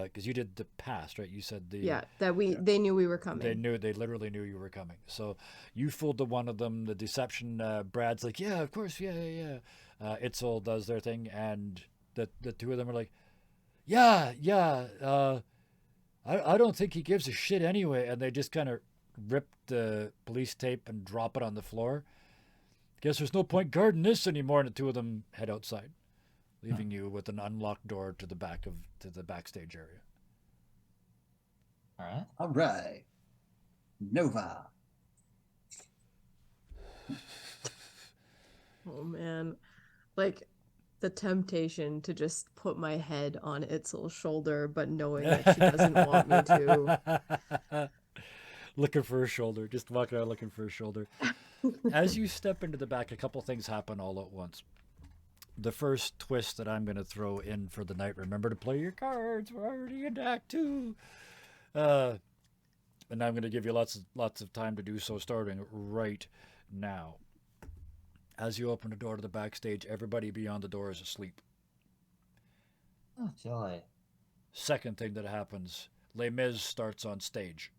because you did the past, right? You said the Yeah, they knew we were coming. they literally knew you were coming. So you fooled the one of them. The deception. Brad's like, yeah, of course, yeah. Itzel does their thing, and the two of them are like, yeah. I don't think he gives a shit anyway, and they just kind of rip the police tape and drop it on the floor. Guess there's no point guarding this anymore, and the two of them head outside, leaving you with an unlocked door to the backstage area. All right. All right. Nova. Oh man. Like the temptation to just put my head on Itzel's shoulder, but knowing that she doesn't want me to. Looking for a shoulder, just walking out looking for a shoulder. As you step into the back, a couple things happen all at once. The first twist that I'm going to throw in for the night, remember to play your cards. We're already in Act 2. And I'm going to give you lots of time to do so, starting right now. As you open the door to the backstage, everybody beyond the door is asleep. Oh, joy. Second thing that happens, Les Mis starts on stage.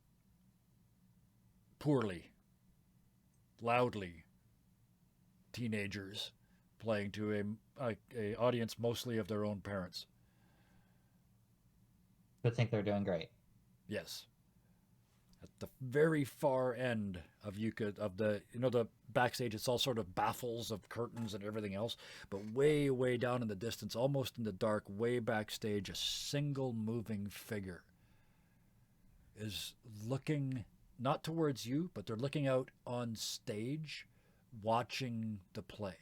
Poorly. Loudly. Teenagers playing to a audience mostly of their own parents. But think they're doing great. Yes. At the very far end of the backstage, it's all sort of baffles of curtains and everything else, but way down in the distance, almost in the dark, way backstage, a single moving figure is looking not towards you, but they're looking out on stage, watching the play.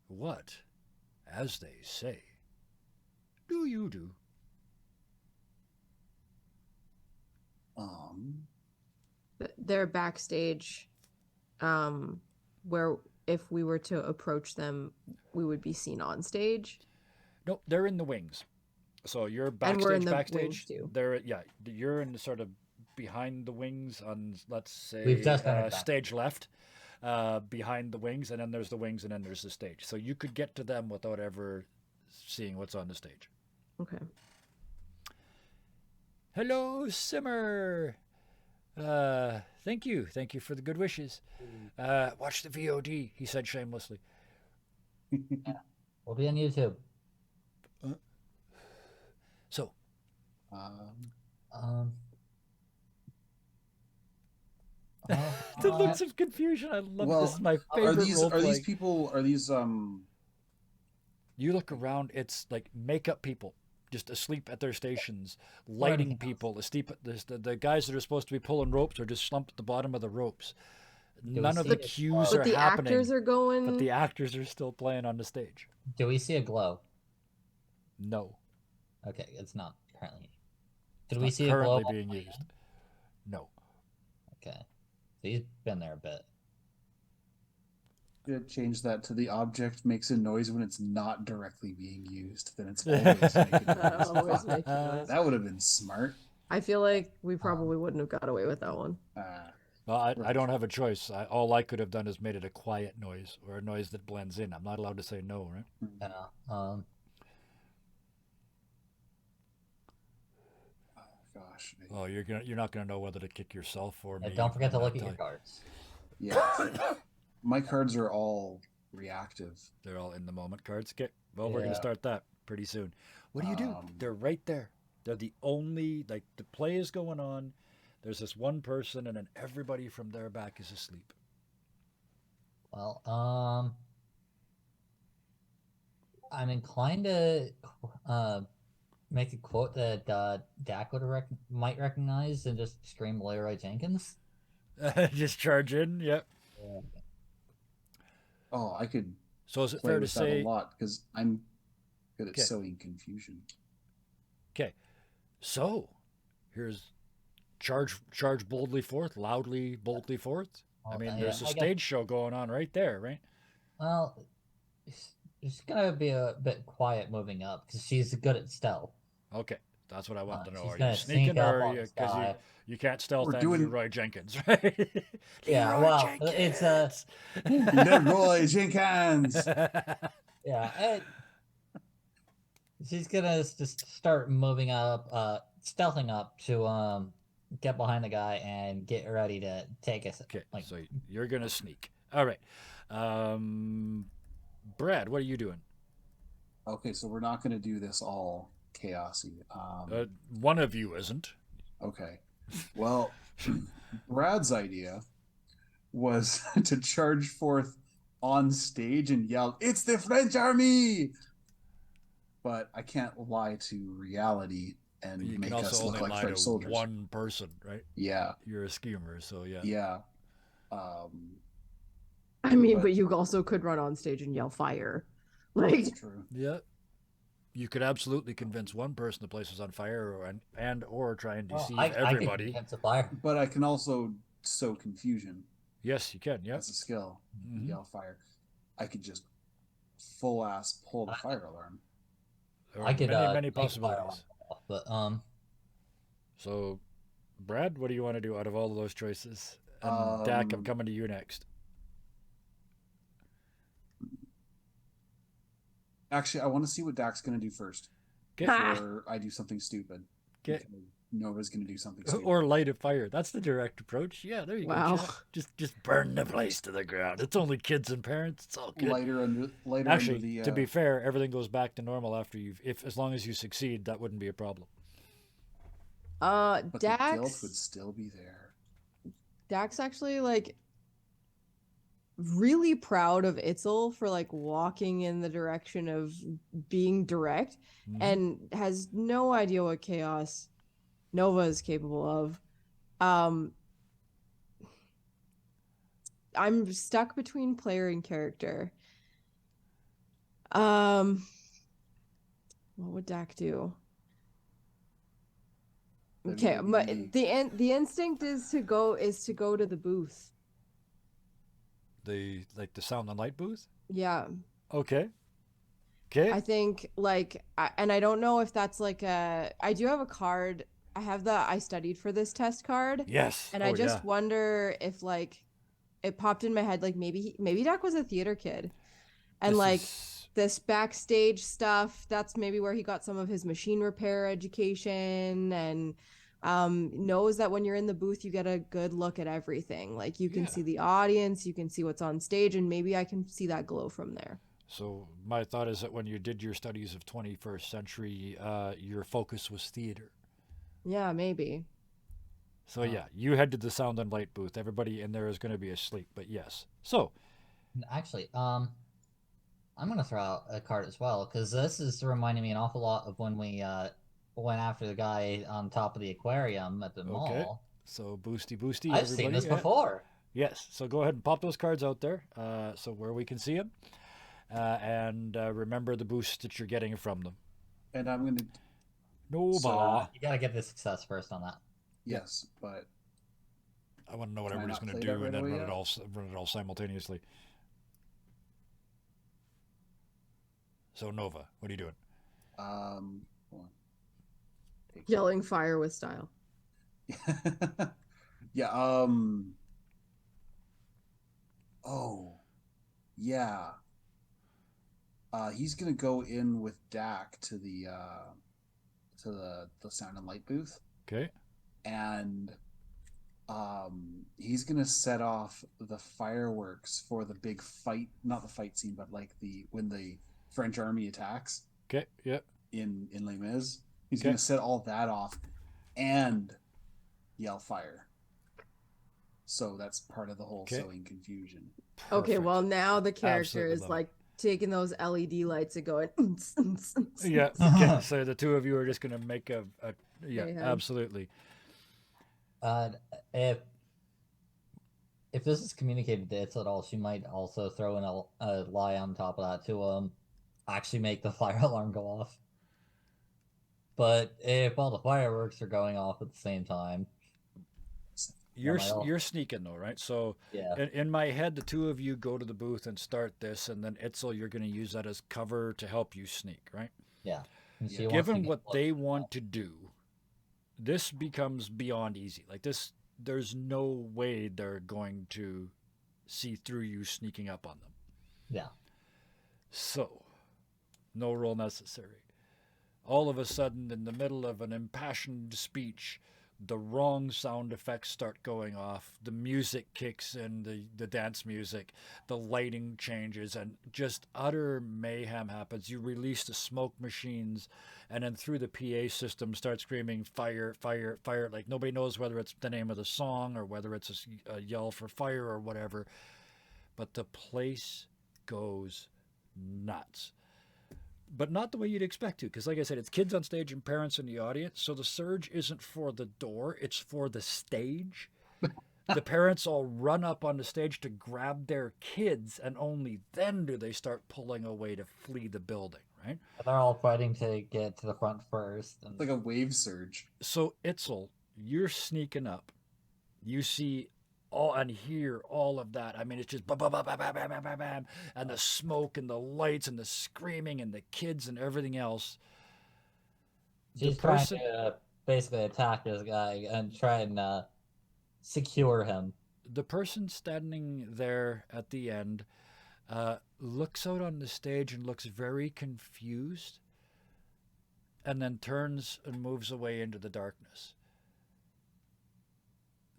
What, as they say, do you do? They're backstage, where if we were to approach them, we would be seen on stage. No, they're in the wings. So you're And we're in backstage. the wings too. You're in the sort of behind the wings on, let's say, We've just entered that. stage left, behind the wings, and then there's the wings, and then there's the stage. So you could get to them without ever seeing what's on the stage. Okay. Hello, Simmer. Thank you for the good wishes. Watch the VOD, he said shamelessly. We'll be on YouTube. So, the looks of confusion. I love this. Is my favorite role are these play. people? Are these You look around. It's like makeup people, just asleep at their stations. Lighting people asleep. The guys that are supposed to be pulling ropes are just slumped at the bottom of the ropes. None of the cues But are the happening. actors are going. But the actors are still playing on the stage. Do we see a glow? No. Okay, it's not currently. It's Did we not see a glow? currently being used? No. Okay. So he's been there a bit. change that to the object makes a noise when it's not directly being used? Then it's always making noise. Always making noise. That would have been smart. I feel like we probably wouldn't have got away with that one. Well, I don't have a choice. All I could have done is made it a quiet noise or a noise that blends in. I'm not allowed to say no, right? Yeah. Gosh. Oh, you're not gonna know whether to kick yourself or me. Don't forget to I'm look not at your telling- cards. Yeah. My cards are all reactive. They're all in the moment cards. Okay. Well, we're gonna Yeah. start that pretty soon. What do you do? They're right there. They're the only the play is going on. There's this one person, and then everybody from their back is asleep. Well, I'm inclined to make a quote that Dak might recognize and just scream Leroy Jenkins. Just charge in. Yep. Yeah. Oh, I could So is it play fair to with that say? a lot because I'm good at Okay. sowing confusion. Okay. So here's charge boldly forth, loudly, boldly forth. I Well, mean, yeah, there's a I guess- stage show going on right there, right? Well, she's gonna be a bit quiet moving up because she's good at stealth. Okay, that's what I want to know. She's Are you gonna sneak sneaking, up or on this because guy. you can't stealth We're and you're doing Roy Jenkins, right? Yeah, Leroy well, it's a Jenkins. Leroy Jenkins. yeah. She's gonna just start moving up, stealthing up to get behind the guy and get ready to take us. Okay, Like, so you're gonna sneak. All right, Brad, what are you doing? Okay, so we're not going to do this all chaosy. One of you isn't. Okay. Well, Brad's idea was to charge forth on stage and yell, "It's the French army!" But I can't lie to reality and You can make also us look only like lie French to soldiers. one person, right? Yeah, You're a schemer, so yeah. yeah. Um, I mean, But- but you also could run on stage and yell fire. Like, that's true. Yeah. You could absolutely convince one person the place is on fire, or try and well, deceive I could everybody. convince a fire. But I can also sow confusion. Yes, you can. Yeah. That's a skill. Mhm. Yell fire. I could just full ass pull the fire alarm. There I are could many make a fire alarm possibilities. go off, but So, Brad, what do you want to do out of all of those choices? And Dak, I'm coming to you next. Actually, I want to see what Dak's going to do first. Okay. Before I do something stupid. Okay. Because Nova's going to do something stupid. Or light a fire. That's the direct approach. Yeah, there you Wow. go. Chat. Just burn the place to the ground. It's only kids and parents. It's all good. lighter under Actually, the. to be fair, everything goes back to normal after as long as you succeed, that wouldn't be a problem. but the guilt Dax would still be there. Dax actually like really proud of Itzel for like walking in the direction of being direct Mhm. and has no idea what chaos Nova is capable of. I'm stuck between player and character. What would Dak do? Okay, but the instinct is to go to the booth. The sound and light booth. Yeah. Okay. Okay. I think and I don't know if that's like I do have a card. I have the I studied for this test card. Yes. And Oh, I just yeah. wonder if like it popped in my head like maybe Dak was a theater kid. And This like is- this backstage stuff, that's maybe where he got some of his machine repair education and knows that when you're in the booth you get a good look at everything. Like you can Yeah. see the audience, you can see what's on stage, and maybe I can see that glow from there. So my thought is that when you did your studies of 21st century, your focus was theater. Yeah, maybe. So yeah, you head to the sound and light booth. Everybody in there is going to be asleep, but yes. So actually, I'm gonna throw out a card as well because this is reminding me an awful lot of when we went after the guy on top of the aquarium at the mall. So boosty. I've everybody. seen this Yeah. before. Yes. So go ahead and pop those cards out there, so where we can see them, and remember the boost that you're getting from them. And I'm going to. No, So- You gotta get the success first on that. Yes, but I want to know what Can I everybody's not going to play that do, right and then away run yet? it all simultaneously. So Nova, what are you doing? hold on. Yelling fire with style. Yeah. Oh, yeah. He's gonna go in with Dak to the sound and light booth, Okay. and he's gonna set off the fireworks for the big fight. Not the fight scene, but like when the French army attacks Okay. Yeah. in Les Mis. He's Okay. gonna set all that off and yell fire. So that's part of the whole Okay. sowing confusion. Okay, Perfect. well now the character Absolutely is love it. like taking those LED lights and going. Yeah. Okay. So the two of you are just going to make a yeah, Mayhem. absolutely. If this is communicated to Itz at all, she might also throw in a lie on top of that to actually make the fire alarm go off. But if all the fireworks are going off at the same time, you're sneaking though, right? So Yeah. in my head, the two of you go to the booth and start this, and then Itzel, you're going to use that as cover to help you sneak, right? Yeah. And Yeah. she wants to Given get what close they to the want wall. to do, this becomes beyond easy. Like this, there's no way they're going to see through you sneaking up on them. Yeah. So, no roll necessary. All of a sudden, in the middle of an impassioned speech, the wrong sound effects start going off. The music kicks in, the dance music, the lighting changes, and just utter mayhem happens. You release the smoke machines, and then through the PA system start screaming, fire, fire, fire. Like nobody knows whether it's the name of the song or whether it's a yell for fire or whatever. But the place goes nuts. But not the way you'd expect to, because like I said, it's kids on stage and parents in the audience. So the surge isn't for the door, it's for the stage. The parents all run up on the stage to grab their kids, and only then do they start pulling away to flee the building, right? And they're all fighting to get to the front first. And It's like a wave surge. So Itzel, you're sneaking up. You see all and hear all of that. I mean, it's just bam, bam, bam, bam, bam, bam, bam, bam, and the smoke and the lights and the screaming and the kids and everything else. she's trying to basically attack this guy and try and secure him. The person standing there at the end looks out on the stage and looks very confused, and then turns and moves away into the darkness.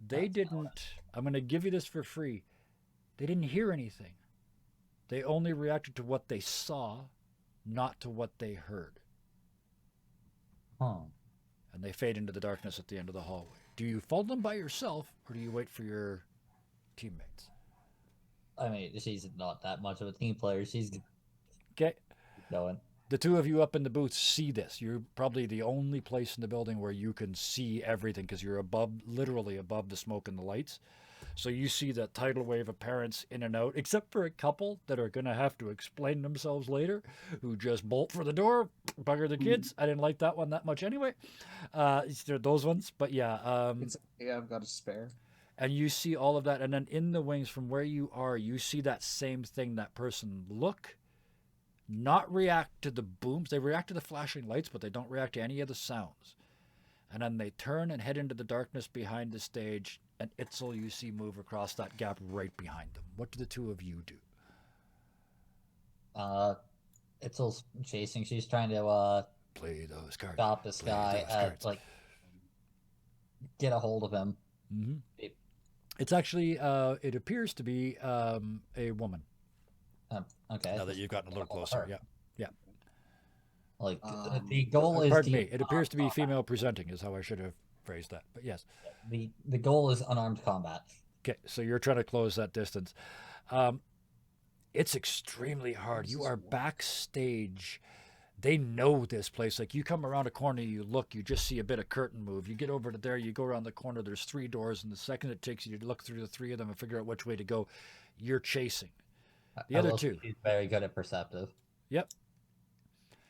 They didn't. I'm going to give you this for free. They didn't hear anything. They only reacted to what they saw, not to what they heard. Huh. And they fade into the darkness at the end of the hallway. Do you follow them by yourself, or do you wait for your teammates? I mean, she's not that much of a team player. She's Okay. going. The two of you up in the booth see this. You're probably the only place in the building where you can see everything because you're literally above the smoke and the lights. So you see that tidal wave of parents in and out, except for a couple that are going to have to explain themselves later, who just bolt for the door, bugger the kids. I didn't like that one that much anyway. They're those ones. But yeah. Yeah, I've got a spare. And you see all of that. And then in the wings from where you are, you see that same thing, that person look, not react to the booms. They react to the flashing lights, but they don't react to any of the sounds. And then they turn and head into the darkness behind the stage, and Itzel you see move across that gap right behind them. What do the two of you do? Itzel's chasing. She's trying to Play those cards. stop this Play guy. those cards. Like get a hold of him. Mm-hmm. It's actually, it appears to be a woman. Okay. Now that you've gotten a little closer, Her. yeah. Like the goal is Pardon to me. It appears to be combat. female presenting, is how I should have phrased that. But yes. The goal is unarmed combat. Okay, so you're trying to close that distance. It's extremely hard. You are backstage. They know this place. Like you come around a corner, you look, you just see a bit of curtain move. You get over to there, you go around the corner, there's 3 doors, and the second it takes you to look through the 3 of them and figure out which way to go, you're chasing. The I other will say 2. She's very good at perceptive. Yep.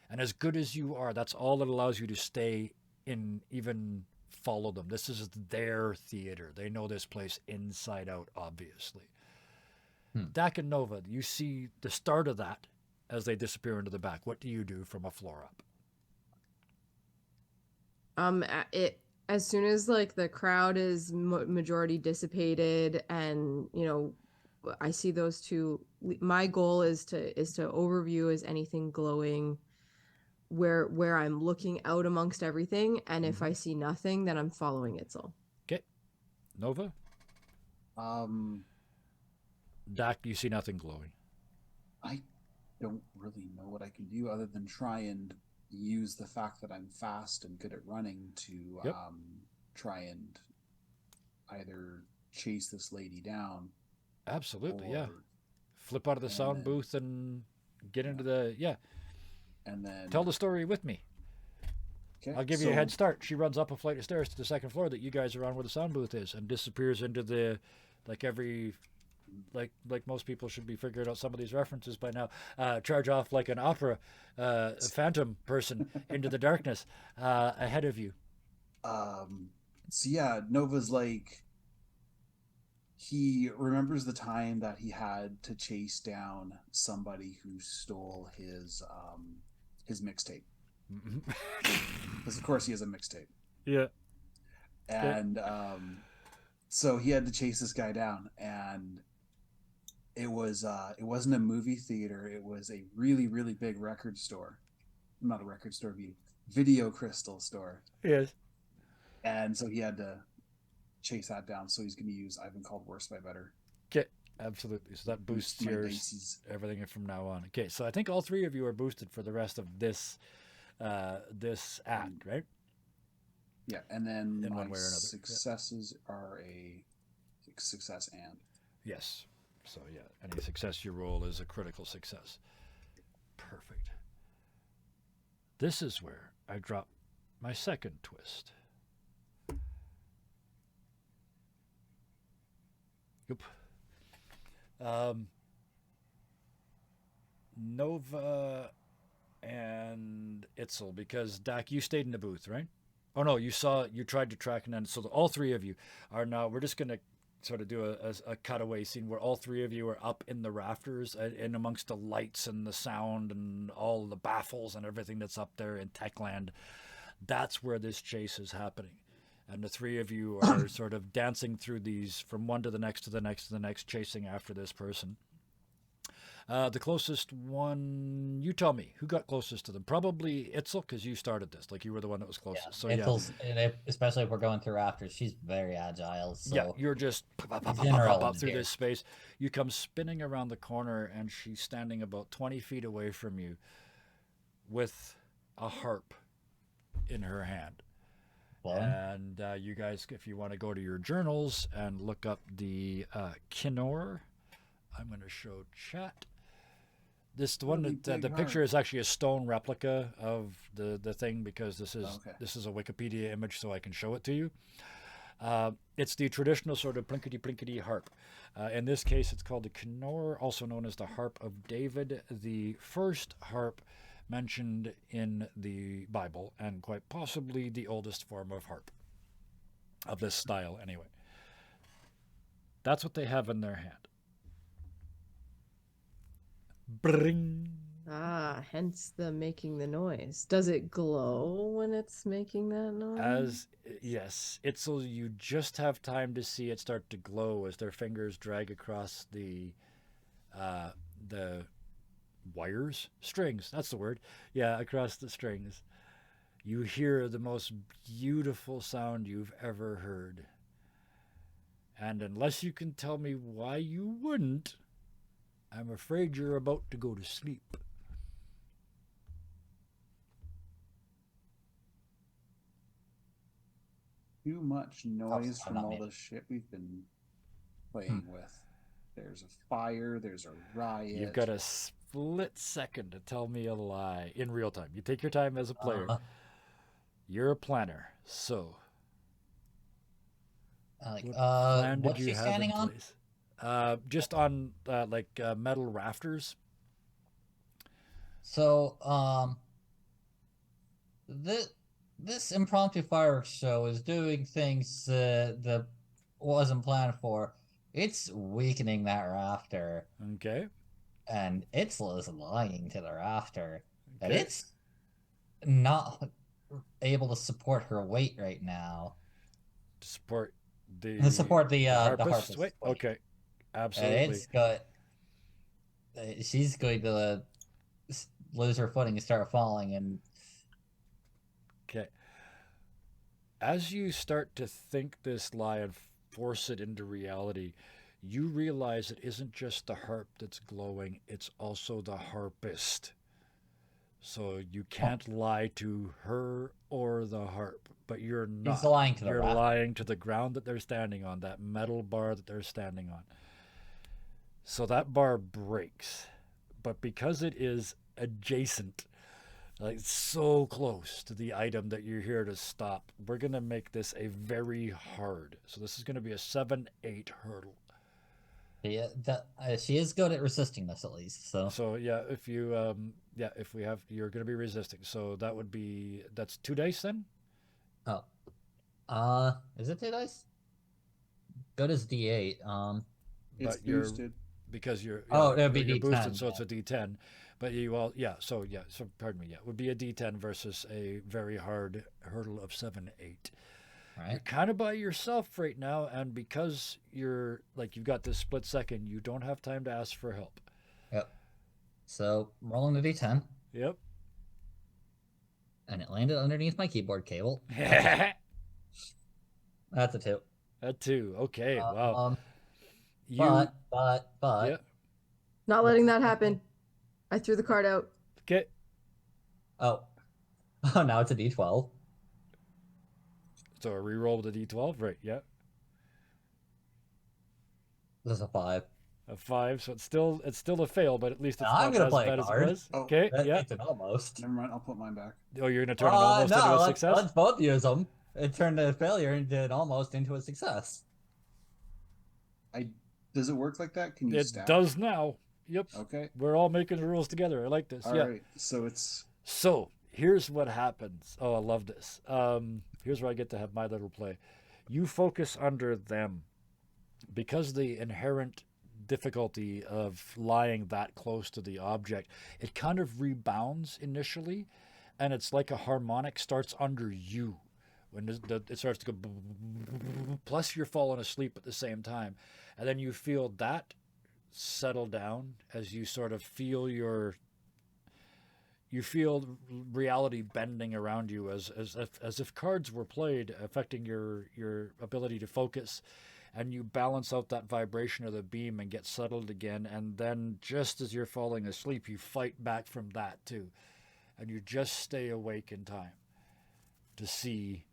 And as good as you are, that's all that allows you to stay in, even follow them. This is their theater. They know this place inside out, obviously. Dak and Nova, you see the start of that as they disappear into the back. What do you do from a floor up? As soon as like the crowd is majority dissipated, and I see those two. My goal is to overview as anything glowing where I'm looking out amongst everything, and if I see nothing, then I'm following Itzel. Okay. Nova? Dak, you see nothing glowing. I don't really know what I can do other than try and use the fact that I'm fast and good at running to try and either chase this lady down. Absolutely, yeah. Flip out of the sound booth and get into the, and then tell the story with me. Okay, I'll give you a head start. She runs up a flight of stairs to the second floor that you guys are on where the sound booth is and disappears into the, like most people should be figuring out some of these references by now, charge off like an opera phantom person into the darkness ahead of you. So yeah, Nova's like, he remembers the time that he had to chase down somebody who stole his mixtape, because of course he has a mixtape. Yeah. And so he had to chase this guy down, and it wasn't a movie theater, it was a really, really big record store. Not a record store, video crystal store. Yes. And so he had to chase that down, so he's going to use I've Been Called Worse by Better. Okay, absolutely. So that boosts my your dices. everything from now on. Okay, so I think all three of you are boosted for the rest of this this act, right? Yeah, and then In my one way or another. successes are a success and. Yes. So yeah, any success you roll is a critical success. Perfect. This is where I drop my second twist. Yep. Nova and Itzel, because Dak, you stayed in the booth, right? Oh no, you tried to track, and then so all three of you are now. We're just gonna sort of do a cutaway scene where all three of you are up in the rafters and amongst the lights and the sound and all the baffles and everything that's up there in Techland. That's where this chase is happening. And the three of you are sort of dancing through these from one to the next to the next to the next, chasing after this person. The closest one, you tell me, who got closest to them? Probably Itzel, because you started this. Like, you were the one that was closest. Yeah, So Itzel's, and especially if we're going through rafters, she's very agile. So yeah, you're just pop up through this space. You come spinning around the corner, and she's standing about 20 feet away from you with a harp in her hand. blowing. And you guys, if you want to go to your journals and look up the Kinnor, I'm going to show chat. The one Really that the big picture heart. is actually a stone replica of the thing, because this is this is a Wikipedia image, so I can show it to you. It's the traditional sort of plinkety harp. In this case, it's called the Kinnor, also known as the Harp of David, the first harp mentioned in the Bible, and quite possibly the oldest form of harp of this style. Anyway, that's what they have in their hand. Bring. Ah, hence the making the noise. Does it glow when it's making that noise? Yes, Itzel, you just have time to see it start to glow as their fingers drag across the strings. That's the word. Yeah, across the strings. You hear the most beautiful sound you've ever heard. And unless you can tell me why you wouldn't, I'm afraid you're about to go to sleep. Too much noise Oh, from not all me. the shit we've been playing with. There's a fire, there's a riot. You've got a split second to tell me a lie in real time. You take your time as a player. You're a planner, so plan what's did you she have standing in on? place? Just on metal rafters. So, this impromptu fireworks show is doing things that wasn't planned for. It's weakening that rafter, Okay. and it's lying to the rafter, and Okay. it's not able to support her weight right now. To support the To support the harpist. harpist Wait. weight. Okay. And Absolutely. it's got. She's going to lose her footing and start falling, and Okay. As you start to think this lie and force it into reality, you realize it isn't just the harp that's glowing, it's also the harpist. So you can't lie to her or the harp, but you're not. he's lying to the You're rafter. lying to the ground that they're standing on, that metal bar that they're standing on. So that bar breaks, but because it is adjacent, like so close to the item that you're here to stop, we're going to make this a very hard. So this is going to be a 7-8 hurdle. She is good at resisting this, at least. So yeah, if you if we have, you're going to be resisting. So that's 2 dice then. Oh, is it 2 dice? good as D8. It's But you're boosted. because you're Oh, that'd be you're boosted, D10, so it's yeah. a D10. But so pardon me, it would be a D10 versus a very hard hurdle of 7-8. You're Right. kind of by yourself right now, and because you're like you've got this split second, you don't have time to ask for help. Yep. So rolling the D10, Yep. and it landed underneath my keyboard cable. A That's a 2. 2. Okay. Wow. Um, You. but Yeah. Not letting that happen. I threw the card out. Okay. oh, oh, now it's a D12. So a reroll with a D12, right? Yeah. This is a 5. A 5. So it's still a fail, but at least it's I'm not gonna as play a bad as it card. was. Oh. Okay. That Yeah. makes it almost. Never mind. I'll put mine back. Oh, you're gonna turn an almost into a success. Let's both use them. It turned a failure into an almost into a success. Does it work like that? Can you It stack? does now. Yep. Okay. We're all making the rules together. I like this. All yeah. right. So it's So here's what happens. Oh, I love this. Here's where I get to have my little play. You focus under them because the inherent difficulty of lying that close to the object, it kind of rebounds initially, and it's like a harmonic starts under you when it starts to go. Plus, you're falling asleep at the same time, and then you feel that settle down as you sort of feel you feel reality bending around you as if cards were played, affecting your ability to focus, and you balance out that vibration of the beam and get settled again. And then just as you're falling asleep, you fight back from that too, and you just stay awake in time to see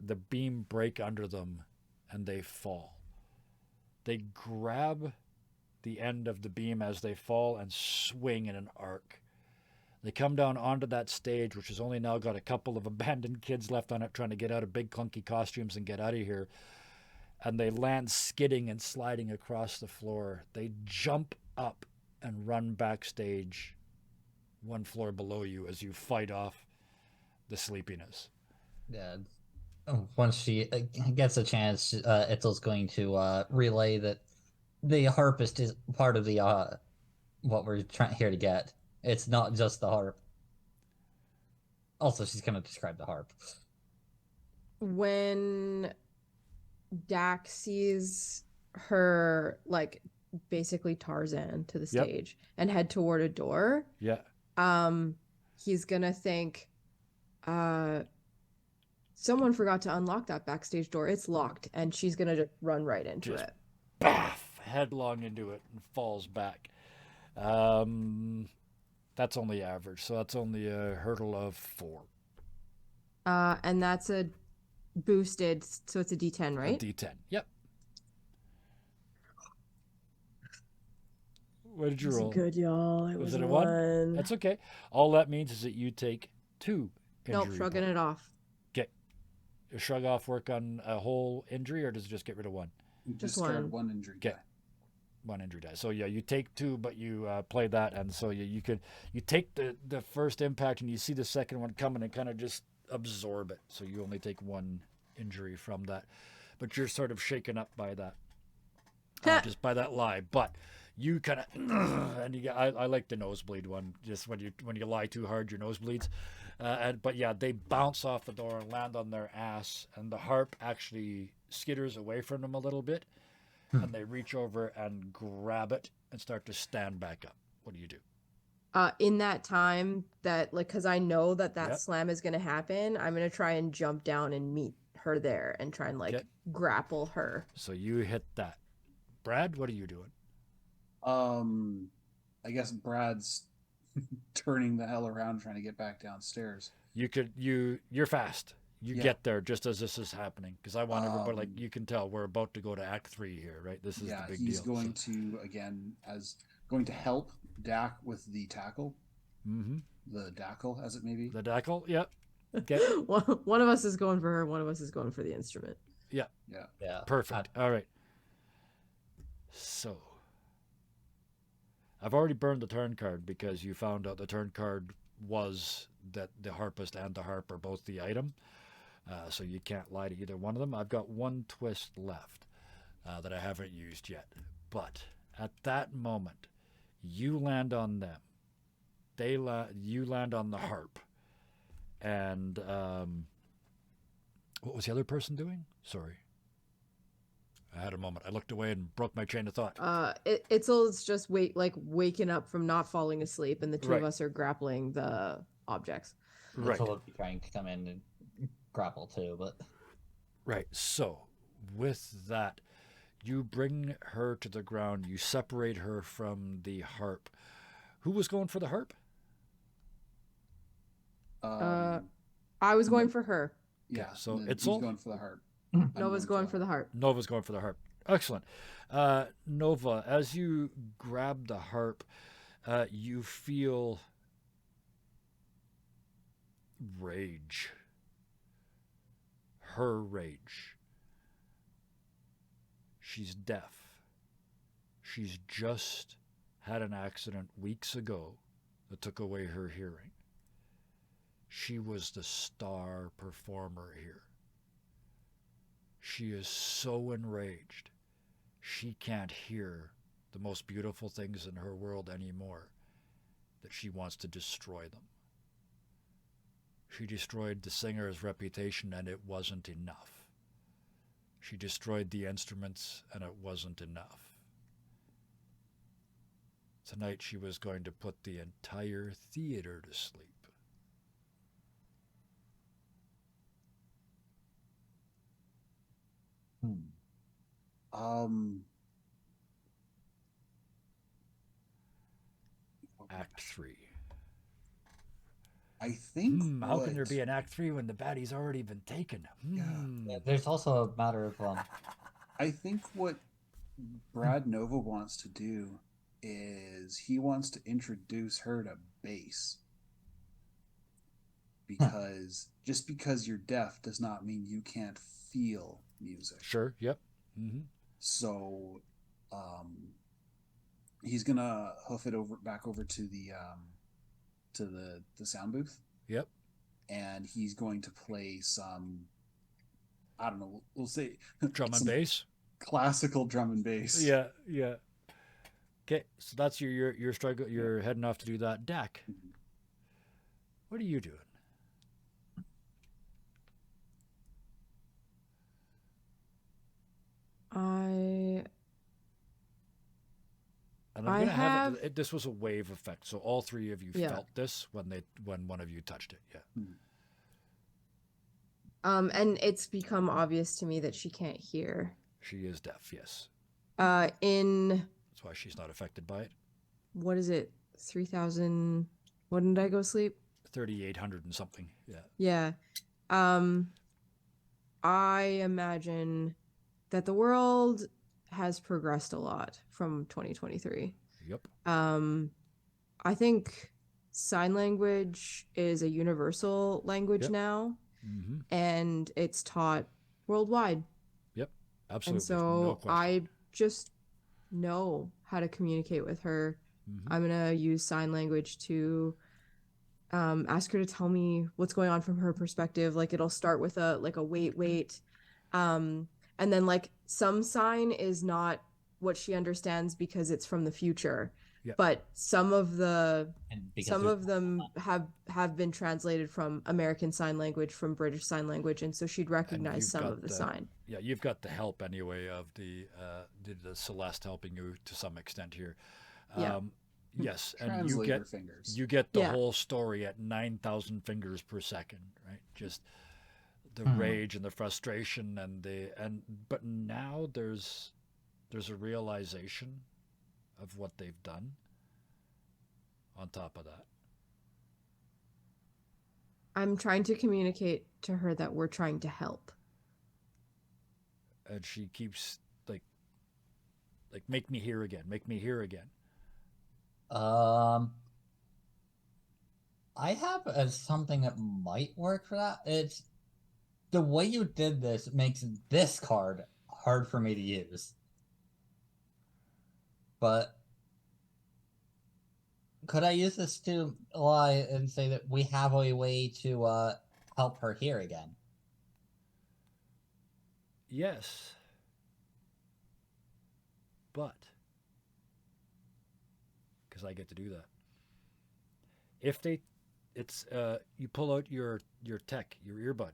the beam break under them, and they fall. They grab the end of the beam as they fall and swing in an arc. They come down onto that stage, which has only now got a couple of abandoned kids left on it trying to get out of big clunky costumes and get out of here. And they land skidding and sliding across the floor. They jump up and run backstage one floor below you as you fight off the sleepiness. Yeah. Once she gets a chance, Itzel's going to relay that the harpist is part of the what we're here to get. It's not just the harp. Also, she's going to describe the harp. When Dak sees her, like, basically Tarzan to the Yep. stage and head toward a door, Yeah. he's gonna think, someone forgot to unlock that backstage door. It's locked, and she's gonna just run right into Just it. Baff, headlong into it and falls back. That's only average, so that's only a hurdle of 4. And that's a boosted, so it's a D10, right? A D10. Yep. What did you roll? Good, y'all. It Was was it a a 1? 1. That's okay. All that means is that you take 2 injury. Nope, shrugging it off. Okay. Does shrug off work on a whole injury, or does it just get rid of 1? Just discard one. one injury. Okay. die. 1 injury die. So yeah, you take 2, but you play that, and so you take the first impact, and you see the second one coming, and kind of just absorb it. So you only take 1 injury from that, but you're sort of shaken up by that, just by that lie. But you kind of, and you get, I like the nosebleed one. Just when you lie too hard, your nose bleeds. But yeah, they bounce off the door and land on their ass, and the harp actually skitters away from them a little bit. And they reach over and grab it and start to stand back up. What do you do? In that time that, like, because I know that Yep. slam is going to happen, I'm going to try and jump down and meet her there and try and, like, Okay. grapple her. So you hit that. Brad, what are you doing? I guess Brad's turning the hell around trying to get back downstairs. You're fast. You Yeah. get there just as this is happening, because I want everybody, like, Um, you can tell we're about to go to Act 3 here, right? This is Yeah, the big he's deal. going to going to help Dak with the tackle, Mm-hmm. the dackle as it may be. The dackle, yep. Okay, One of us is going for her, one of us is going for the instrument. Yeah. Yeah. perfect. All right. So I've already burned the turn card because you found out the turn card was that the harpist and the harp are both the item. So you can't lie to either one of them. I've got 1 twist left. that I haven't used yet. But at that moment, you land on them. You land on the harp. And what was the other person doing? Sorry. I had a moment. I looked away and broke my train of thought. Itzel's just waking up from not falling asleep, and the two Right. of us are grappling the objects. Right. Itzel would be trying to come in and grapple too, but Right. So, with that, you bring her to the ground. You separate her from the harp. Who was going for the harp? I was going for her. Yeah. so he's Itzel? going for the heart. Nova's going for the harp. Nova's going for the harp. Excellent. Nova, as you grab the harp, you feel rage. Her rage. She's deaf. She's just had an accident weeks ago that took away her hearing. She was the star performer here. She is so enraged. She can't hear the most beautiful things in her world anymore that she wants to destroy them. She destroyed the singer's reputation and it wasn't enough. She destroyed the instruments and it wasn't enough. Tonight she was going to put the entire theater to sleep. Act 3. I think. How can there be an Act 3 when the baddie's already been taken? yeah, there's also a matter of I think what Brad Nova wants to do is he wants to introduce her to bass. Because just because you're deaf does not mean you can't feel music. Sure, yep. So he's gonna hoof it back over to the sound booth. Yep. And he's going to play some, I don't know, we'll say Drum and bass. Classical drum and bass. Yeah. Okay, so that's your struggle. You're heading off to do that. Dak, what are you doing? And I'm gonna have it, this was a wave effect, so all three of you felt this when one of you touched it. Yeah. And it's become obvious to me that she can't hear. She is deaf. Yes. That's why she's not affected by it. What is it? 3,000. When did I go sleep? 3,800 and something. Yeah. Yeah. I imagine that the world has progressed a lot from 2023. Yep. I think sign language is a universal language now, and it's taught worldwide. Yep, absolutely. And so I just know how to communicate with her. I'm gonna use sign language to ask her to tell me what's going on from her perspective. Like it'll start with a wait, and then like some sign is not what she understands because it's from the future. Yep. But some of them have been translated from American Sign Language, from British Sign Language, and so she'd recognize some of the sign. Yeah, you've got the help anyway of the Celeste helping you to some extent here. Yes, and you get the whole story at 9,000 fingers per second, right? Just the rage and the frustration but now there's a realization of what they've done on top of that. I'm trying to communicate to her that we're trying to help. And she keeps like make me hear again, make me hear again. I have something that might work for that. It's the way you did this makes this card hard for me to use. But could I use this to lie and say that we have a way to help her hear again? Yes. But, because I get to do that, if they, it's you pull out your tech, your earbud,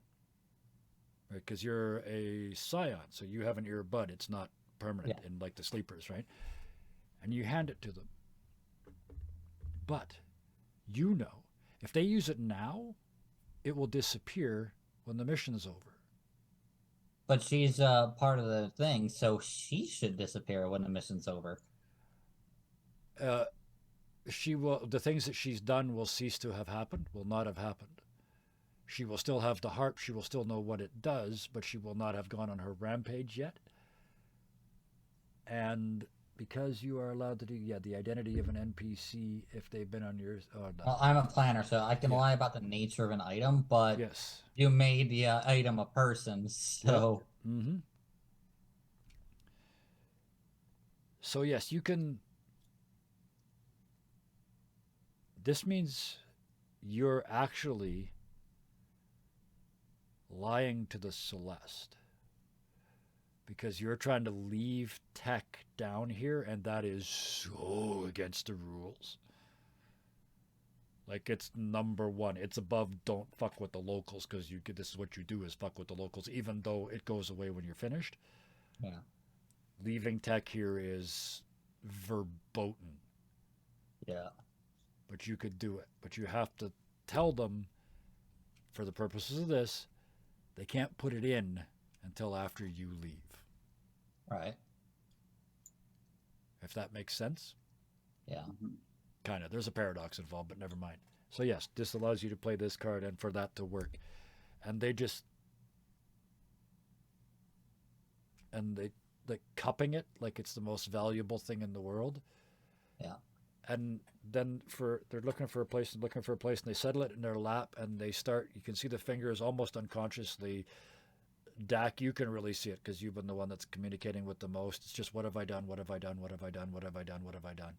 right? Because you're a scion, so you have an earbud. It's not permanent Yeah. in like the sleepers, right? And you hand it to them. But you know, if they use it now, it will disappear when the mission's over. But she's part of the thing, so she should disappear when the mission's over. Uh, she will. The things that she's done will cease to have happened. Will not have happened. She will still have the harp. She will still know what it does, but she will not have gone on her rampage yet. And because you are allowed to do, the identity of an NPC if they've been on yours. Oh, no. Well, I'm a planner, so I can Yeah. lie about the nature of an item, but Yes. you made the item a person, so Mm-hmm. So yes, you can. This means you're actually lying to the Celeste because you're trying to leave tech down here, and that is so against the rules. Like it's number one. It's above don't fuck with the locals because you this is what you do is fuck with the locals, even though it goes away when you're finished. yeah. Leaving tech here is verboten. Yeah. But you could do it. But you have to tell them, for the purposes of this, they can't put it in until after you leave. Right. If that makes sense? Yeah. Mhm. Kind of. There's a paradox involved, but never mind. So yes, this allows you to play this card and for that to work. And they just... And they like cupping it like it's the most valuable thing in the world. Yeah. And then they're looking for a place and they settle it in their lap and they start, you can see the fingers almost unconsciously. Dak, you can really see it because you've been the one that's communicating with the most. It's just, what have I done? What have I done? What have I done? What have I done? What have I done?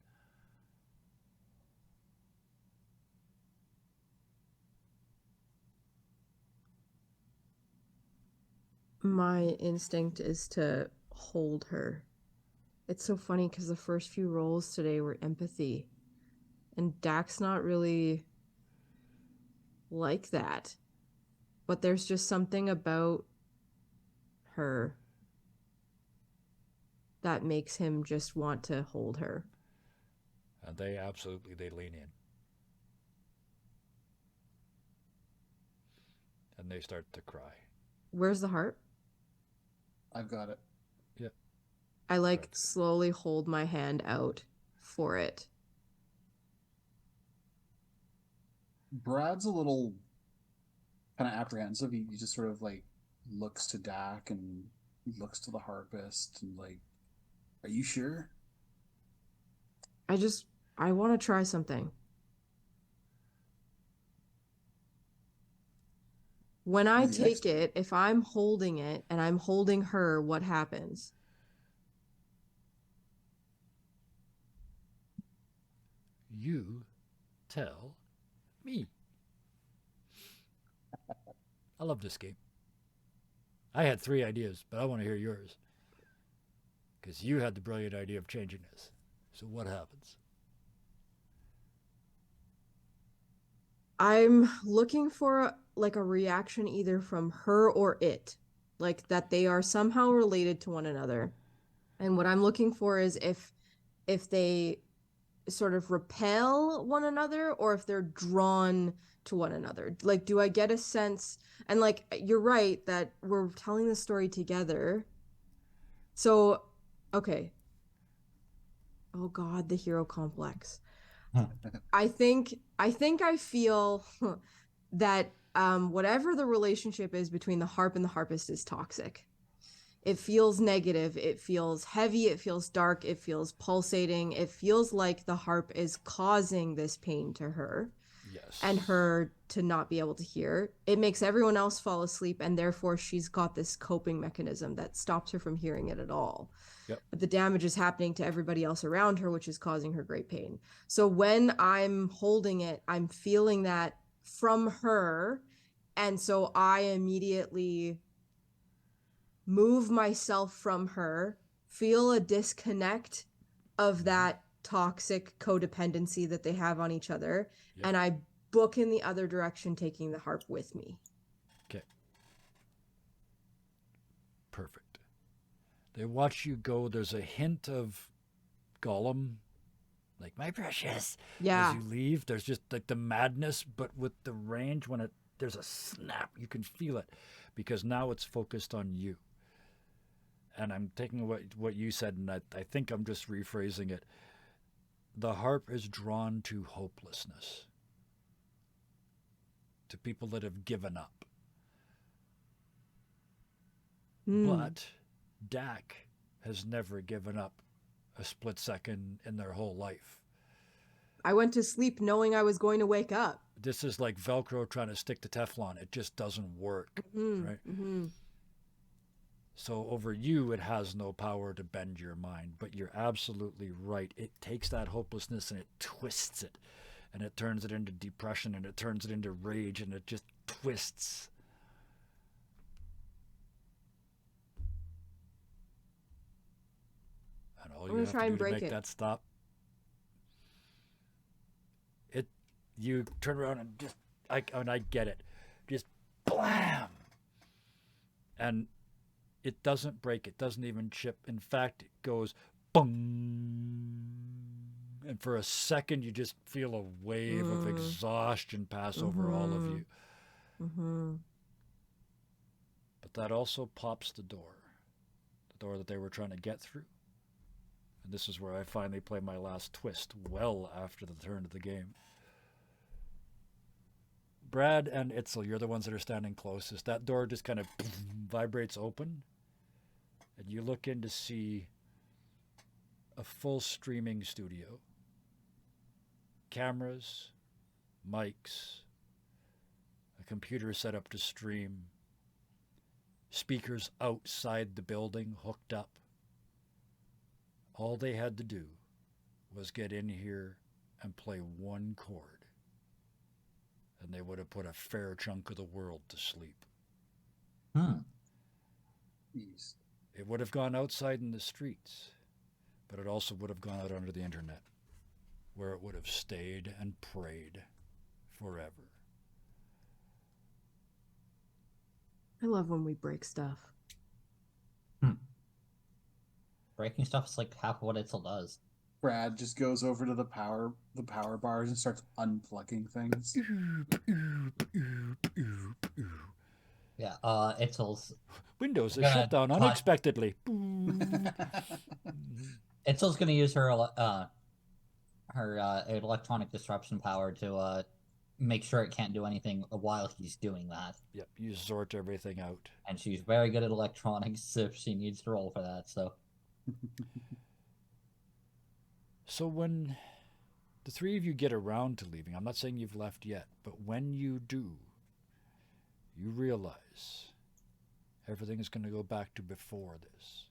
My instinct is to hold her. It's so funny because the first few rolls today were empathy. And Dak's not really like that. But there's just something about her that makes him just want to hold her. And they lean in. And they start to cry. Where's the heart? I've got it. Yeah. I like Right. slowly hold my hand out for it. Brad's a little kind of apprehensive. He just sort of like looks to Dak and looks to the harpist and like, are you sure? I want to try something. When I You're the take expert. it, if I'm holding it and I'm holding her, what happens? You tell me. I love this game. I had 3 ideas, but I want to hear yours. Because you had the brilliant idea of changing this. So what happens? I'm looking for like a reaction either from her or it, like that they are somehow related to one another. And what I'm looking for is if they sort of repel one another or if they're drawn to one another. Like, do I get a sense? And like, you're right that we're telling the story together. So, okay. Oh God, the hero complex. I think I feel that whatever the relationship is between the harp and the harpist is toxic. It feels negative, it feels heavy, it feels dark, it feels pulsating, it feels like the harp is causing this pain to her Yes. and her to not be able to hear. It makes everyone else fall asleep, and therefore she's got this coping mechanism that stops her from hearing it at all. Yep. But the damage is happening to everybody else around her, which is causing her great pain. So when I'm holding it, I'm feeling that from her. And so I immediately move myself from her, feel a disconnect of that toxic codependency that they have on each other, Yep. and I book in the other direction, taking the harp with me. Okay. Perfect. They watch you go. There's a hint of Gollum, like, my precious. Yeah. As you leave, there's just like the madness, but with the range, when there's a snap, you can feel it, because now it's focused on you. And I'm taking what you said, and I think I'm just rephrasing it. The harp is drawn to hopelessness, to people that have given up. But Dak has never given up a split second in their whole life. I went to sleep knowing I was going to wake up. This is like Velcro trying to stick to Teflon. It just doesn't work, right? So over you, it has no power to bend your mind. But you're absolutely right. It takes that hopelessness and it twists it. And it turns it into depression, and it turns it into rage, and it just twists. And all you have to do to make that stop, you turn around and just, I get it, just blam, and it doesn't break. It doesn't even chip. In fact, it goes boom, and for a second, you just feel a wave of exhaustion pass over all of you. But that also pops the door that they were trying to get through. And this is where I finally play my last twist, well after the turn of the game. Brad and Itzel, you're the ones that are standing closest. That door just kind of vibrates open, and you look in to see a full streaming studio. Cameras, mics, a computer set up to stream, speakers outside the building hooked up. All they had to do was get in here and play one chord, and they would have put a fair chunk of the world to sleep. Jeez. It would have gone outside in the streets, but it also would have gone out onto the internet, where it would have stayed and prayed forever. I love when we break stuff. Breaking stuff is like half of what Itzel does. Brad just goes over to the power bars and starts unplugging things. Yeah, Itzel's Windows is gonna shut down cut- unexpectedly. Itzel's gonna use her electronic disruption power to make sure it can't do anything while he's doing that. Yep, you sort everything out. And she's very good at electronics if she needs to roll for that, so. So when the three of you get around to leaving, I'm not saying you've left yet, but when you do, you realize everything is going to go back to before this.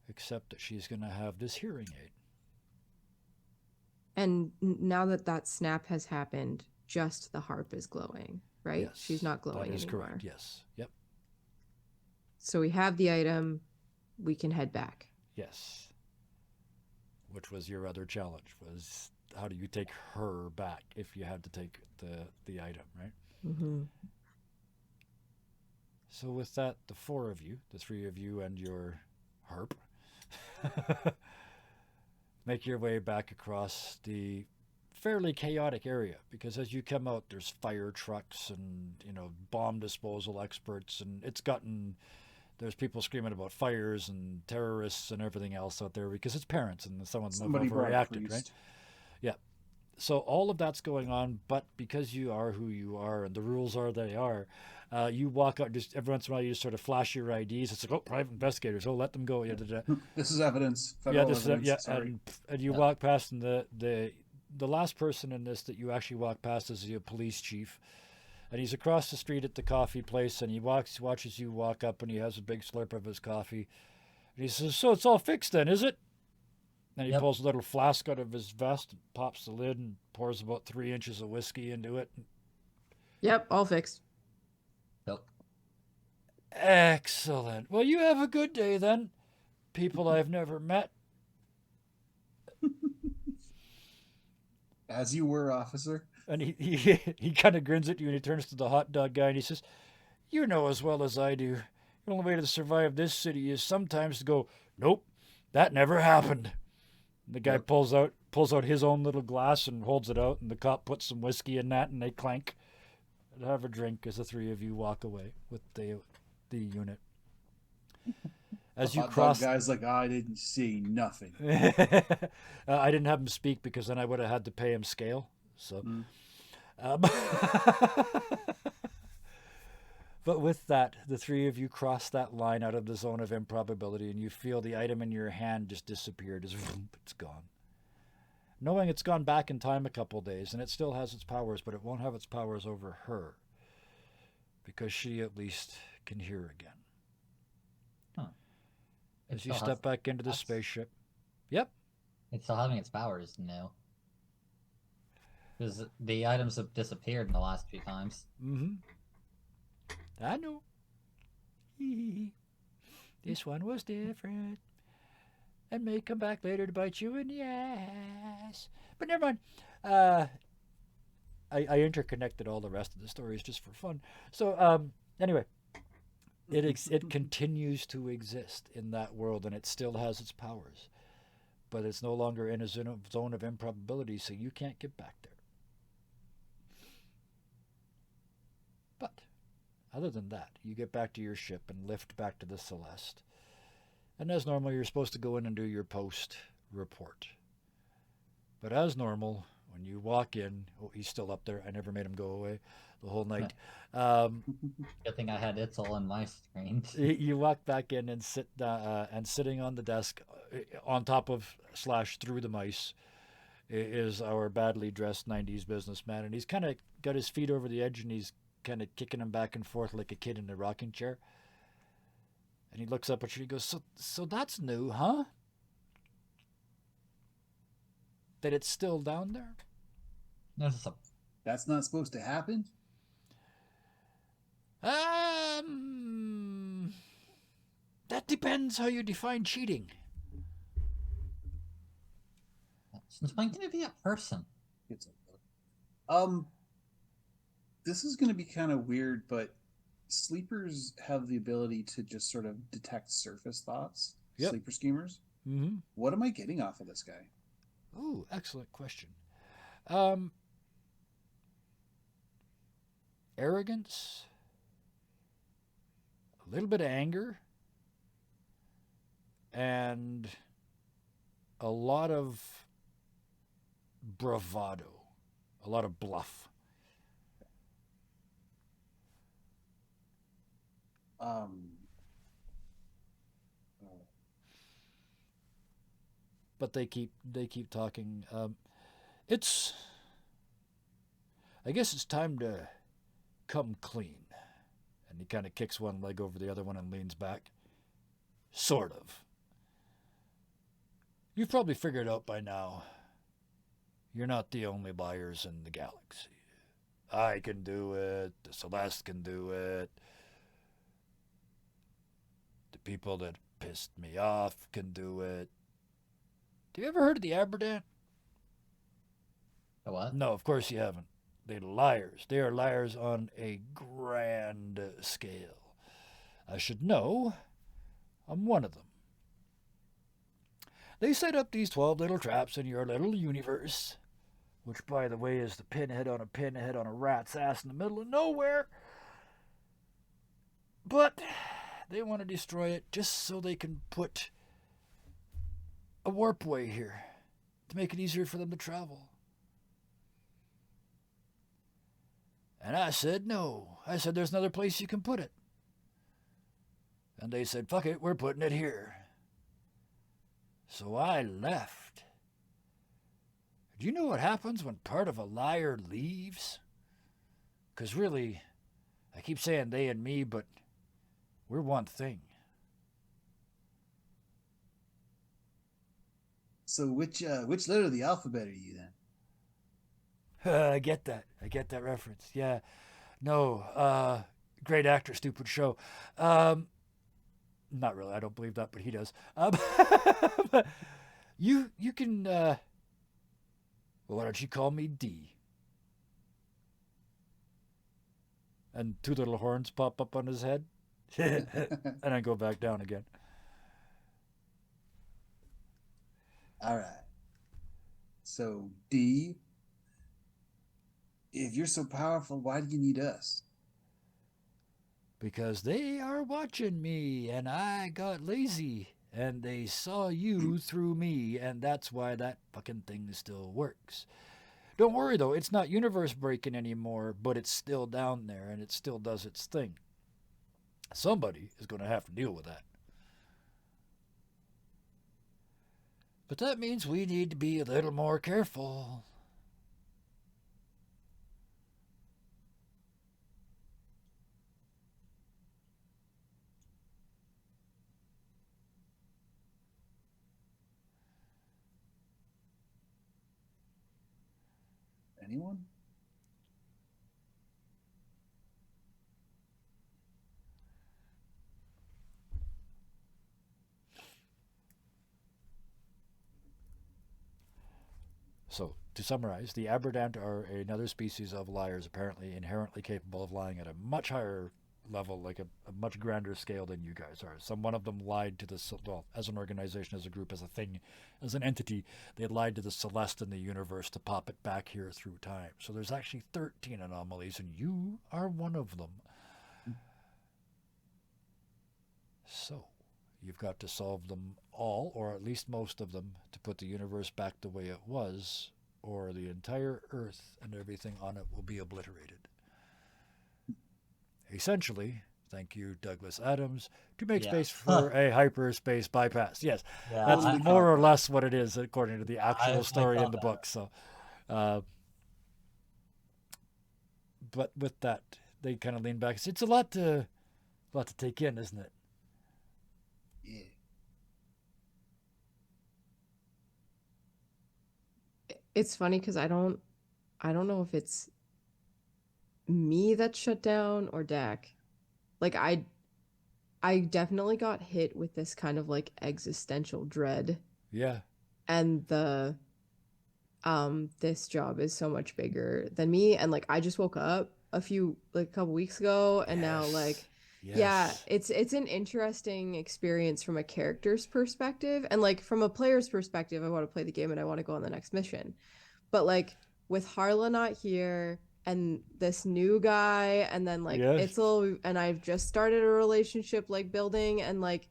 Except that she's going to have this hearing aid. And now that snap has happened, just the harp is glowing, right? Yes, she's not glowing that is anymore. correct. Yes. Yep. So we have the item. We can head back. Yes. Which was your other challenge, was how do you take her back if you had to take the item, right? So with that, the four of you, the three of you and your harp, make your way back across the fairly chaotic area, because as you come out, there's fire trucks and, bomb disposal experts, and there's people screaming about fires and terrorists and everything else out there, because it's parents and some of them have overreacted, right? Yeah. So all of that's going on, but because you are who you are and the rules are they are, you walk out, just every once in a while you just sort of flash your IDs. It's like, oh, private investigators, let them go. This is evidence. Yeah, Federal evidence. and you walk past, and the last person in this that you actually walk past is the police chief. And he's across the street at the coffee place, and he watches you walk up, and he has a big slurp of his coffee. And he says, so it's all fixed then, is it? And he pulls a little flask out of his vest, and pops the lid, and pours about 3 inches of whiskey into it. Yep, all fixed. Yep. Excellent. Well, you have a good day then. People I've never met. As you were, officer. And he kind of grins at you and he turns to the hot dog guy and he says, "You know as well as I do, the only way to survive this city is sometimes to go, nope, that never happened." And the guy Yep. pulls out his own little glass and holds it out, and the cop puts some whiskey in that and they clank and have a drink as the three of you walk away with the unit. As The you hot dog cross, guy's like, I didn't see nothing. I didn't have him speak because then I would have had to pay him scale. So, um, but with that, the three of you cross that line out of the zone of improbability, and you feel the item in your hand just disappear. Just it's gone. Knowing it's gone back in time a couple days, and it still has its powers, but it won't have its powers over her because she at least can hear again. It As you still step has- back into the that's- spaceship. Yep. It's still having its powers, no. Because the items have disappeared in the last few times. Mm-hmm. I know. This one was different. And may come back later to bite you in the ass. But never mind. I interconnected all the rest of the stories just for fun. So, anyway. It continues to exist in that world, and it still has its powers. But it's no longer in a zone of improbability, so you can't get back there. But other than that, you get back to your ship and lift back to the Celeste. And as normal, you're supposed to go in and do your post report. But as normal, when you walk in, oh, he's still up there. I never made him go away the whole night. Good thing I had Itzel on my screen. You walk back in and sit and sitting on the desk on top of / through the mice is our badly dressed 90s businessman, and he's kind of got his feet over the edge and he's kind of kicking them back and forth like a kid in a rocking chair. And he looks up at you and he goes, so that's new, huh? That it's still down there? There's a That's not supposed to happen? That depends how you define cheating. Since when can it be a person? It's this is going to be kind of weird, but sleepers have the ability to just sort of detect surface thoughts. Yep. Sleeper schemers. Mm-hmm. What am I getting off of this guy? Oh, excellent question. Arrogance, a little bit of anger, and a lot of bravado, a lot of bluff. But they keep talking. It's, I guess it's time to come clean. And he kind of kicks one leg over the other one and leans back. Sort of. You've probably figured out by now, you're not the only liars in the galaxy. I can do it. The Celeste can do it. The people that pissed me off can do it. Have you ever heard of the Aberdan? The what? No, of course you haven't. They're liars. They are liars on a grand scale. I should know. I'm one of them. They set up these 12 little traps in your little universe, which, by the way, is the pinhead on a rat's ass in the middle of nowhere. But they want to destroy it just so they can put a warp way here to make it easier for them to travel. And I said no. I said there's another place you can put it. And they said, fuck it, we're putting it here. So I left. Do you know what happens when part of a liar leaves? Because really, I keep saying they and me, but we're one thing. So which letter of the alphabet are you then? I get that. I get that reference. Yeah. No, great actor, stupid show. Not really. I don't believe that, but he does. You can. Well, why don't you call me D? And two little horns pop up on his head, and I go back down again. All right. So, D, if you're so powerful, why do you need us? Because they are watching me, and I got lazy, and they saw you through me, and that's why that fucking thing still works. Don't worry though, it's not universe breaking anymore, but it's still down there, and it still does its thing. Somebody is going to have to deal with that. But that means we need to be a little more careful. Anyone? So, to summarize, the Aberdant are another species of liars, apparently inherently capable of lying at a much higher level, like a much grander scale than you guys are. One of them lied to the, well, as an organization, as a group, as a thing, as an entity, they lied to the Celeste in the universe to pop it back here through time. So there's actually 13 anomalies, and you are one of them. So, you've got to solve them all, or at least most of them, to put the universe back the way it was, or the entire Earth and everything on it will be obliterated. Essentially, thank you, Douglas Adams, to make space for a hyperspace bypass. Yes, Yeah, that's more or less what it is, according to the actual story in the that. book. So, but with that, they kind of lean back. It's a lot to take in, isn't it? Yeah. It's funny because I don't know if it's me that shut down or Dak. Like I definitely got hit with this kind of like existential dread. Yeah. And this job is so much bigger than me, and like I just woke up a couple weeks ago, and now like yeah, it's an interesting experience from a character's perspective, and like from a player's perspective, I want to play the game and I want to go on the next mission. But like with Harla not here and this new guy, and then like Itzel, and I've just started a relationship like building, and like,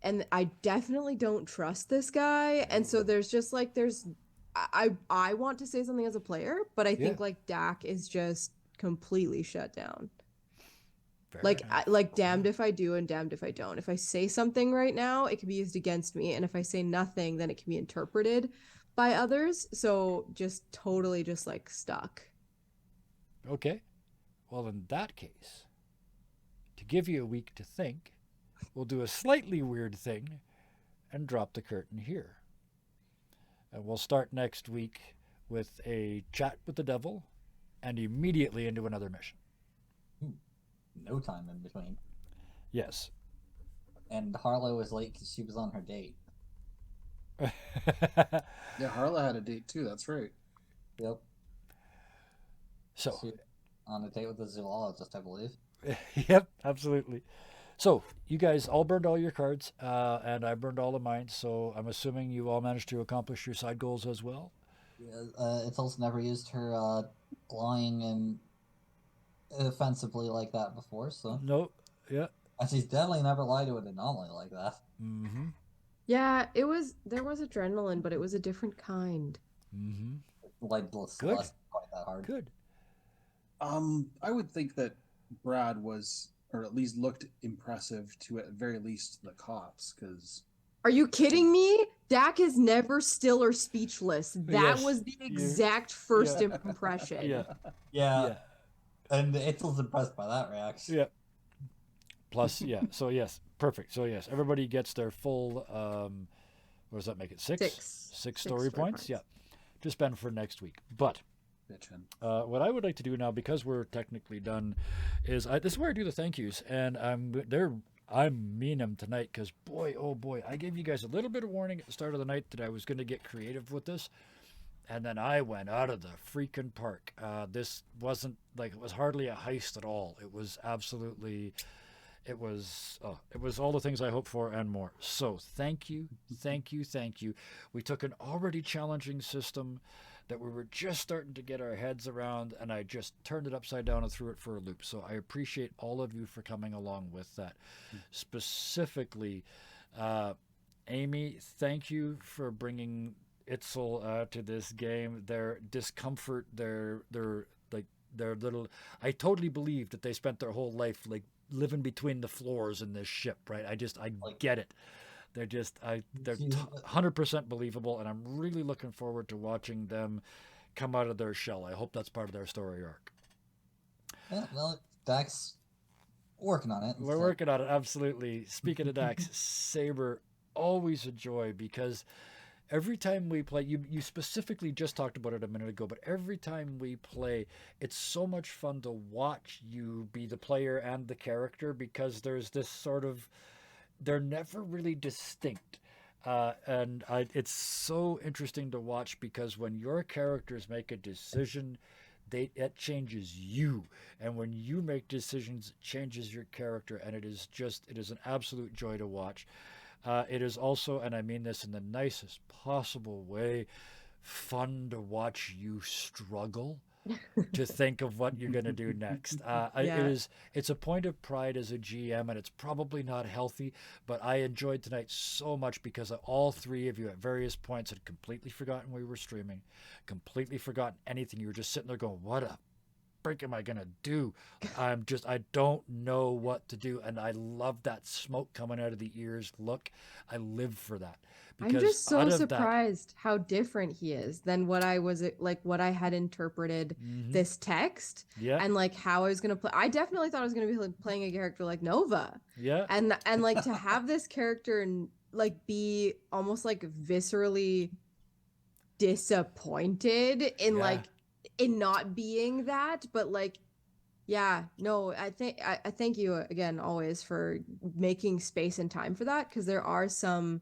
and I definitely don't trust this guy, and so there's just like I want to say something as a player, but I think like Dak is just completely shut down. Like damned if I do and damned if I don't. If I say something right now, it can be used against me, and if I say nothing, then it can be interpreted by others. So just totally just like stuck. Okay. Well, in that case, to give you a week to think, we'll do a slightly weird thing and drop the curtain here. And we'll start next week with a chat with the devil and immediately into another mission. No time in between. Yes. And Harlow was late because she was on her date. Yeah, Harla had a date too. That's right. Yep. So. She, on a date with a zoologist, I believe. Yep, absolutely. So, you guys all burned all your cards, and I burned all of mine, so I'm assuming you all managed to accomplish your side goals as well? Yeah, it's also never used her lying and offensively like that before, so... Nope, yeah. And she's definitely never lied to an anomaly like that. Mm-hmm. Yeah, there was adrenaline, but it was a different kind. Mm-hmm. Like, Good. Less quite that hard. Good. I would think that Brad was, or at least looked impressive to at very least the cops, because... Are you kidding me? Dak is never still or speechless. That Yes, was the exact first impression. Yeah. And Itzel's impressed by that reaction. Yeah. Plus, yeah. So, yes. Perfect. So, yes. Everybody gets their full, what does that make it? Six story points? Yeah. To spend for next week. But Bitchin'. What I would like to do now, because we're technically done, is this is where I do the thank yous, and I'm mean them tonight because boy, oh boy, I gave you guys a little bit of warning at the start of the night that I was going to get creative with this, and then I went out of the freaking park. This wasn't like, it was hardly a heist at all. It was absolutely, it was all the things I hoped for and more. So thank you, thank you, thank you. We took an already challenging system that we were just starting to get our heads around, and I just turned it upside down and threw it for a loop. So I appreciate all of you for coming along with that. Specifically, Amy, thank you for bringing Itzel to this game. Their discomfort, their little. I totally believe that they spent their whole life like living between the floors in this ship, right? I get it. They're 100% believable, and I'm really looking forward to watching them come out of their shell. I hope that's part of their story arc. Yeah, well, Dax working on it. We're working on it, absolutely. Speaking of Dax, Saber, always a joy, because every time we play, you specifically just talked about it a minute ago, but every time we play, it's so much fun to watch you be the player and the character, because there's this sort of, they're never really distinct. It's so interesting to watch, because when your characters make a decision, it changes you, and when you make decisions, it changes your character, and it is an absolute joy to watch. It is also, and I mean this in the nicest possible way, fun to watch you struggle to think of what you're going to do next. It's a point of pride as a GM, and it's probably not healthy, but I enjoyed tonight so much because all three of you at various points had completely forgotten we were streaming, completely forgotten anything. You were just sitting there going, what a frick am I going to do? I don't know what to do. And I love that smoke coming out of the ears. Look, I live for that. I'm just so surprised how different he is than what I was like, what I had interpreted this text, and like how I was gonna play. I definitely thought I was gonna be like playing a character like Nova, and like to have this character and like be almost like viscerally disappointed in like in not being that, but like I thank you again always for making space and time for that, because there are some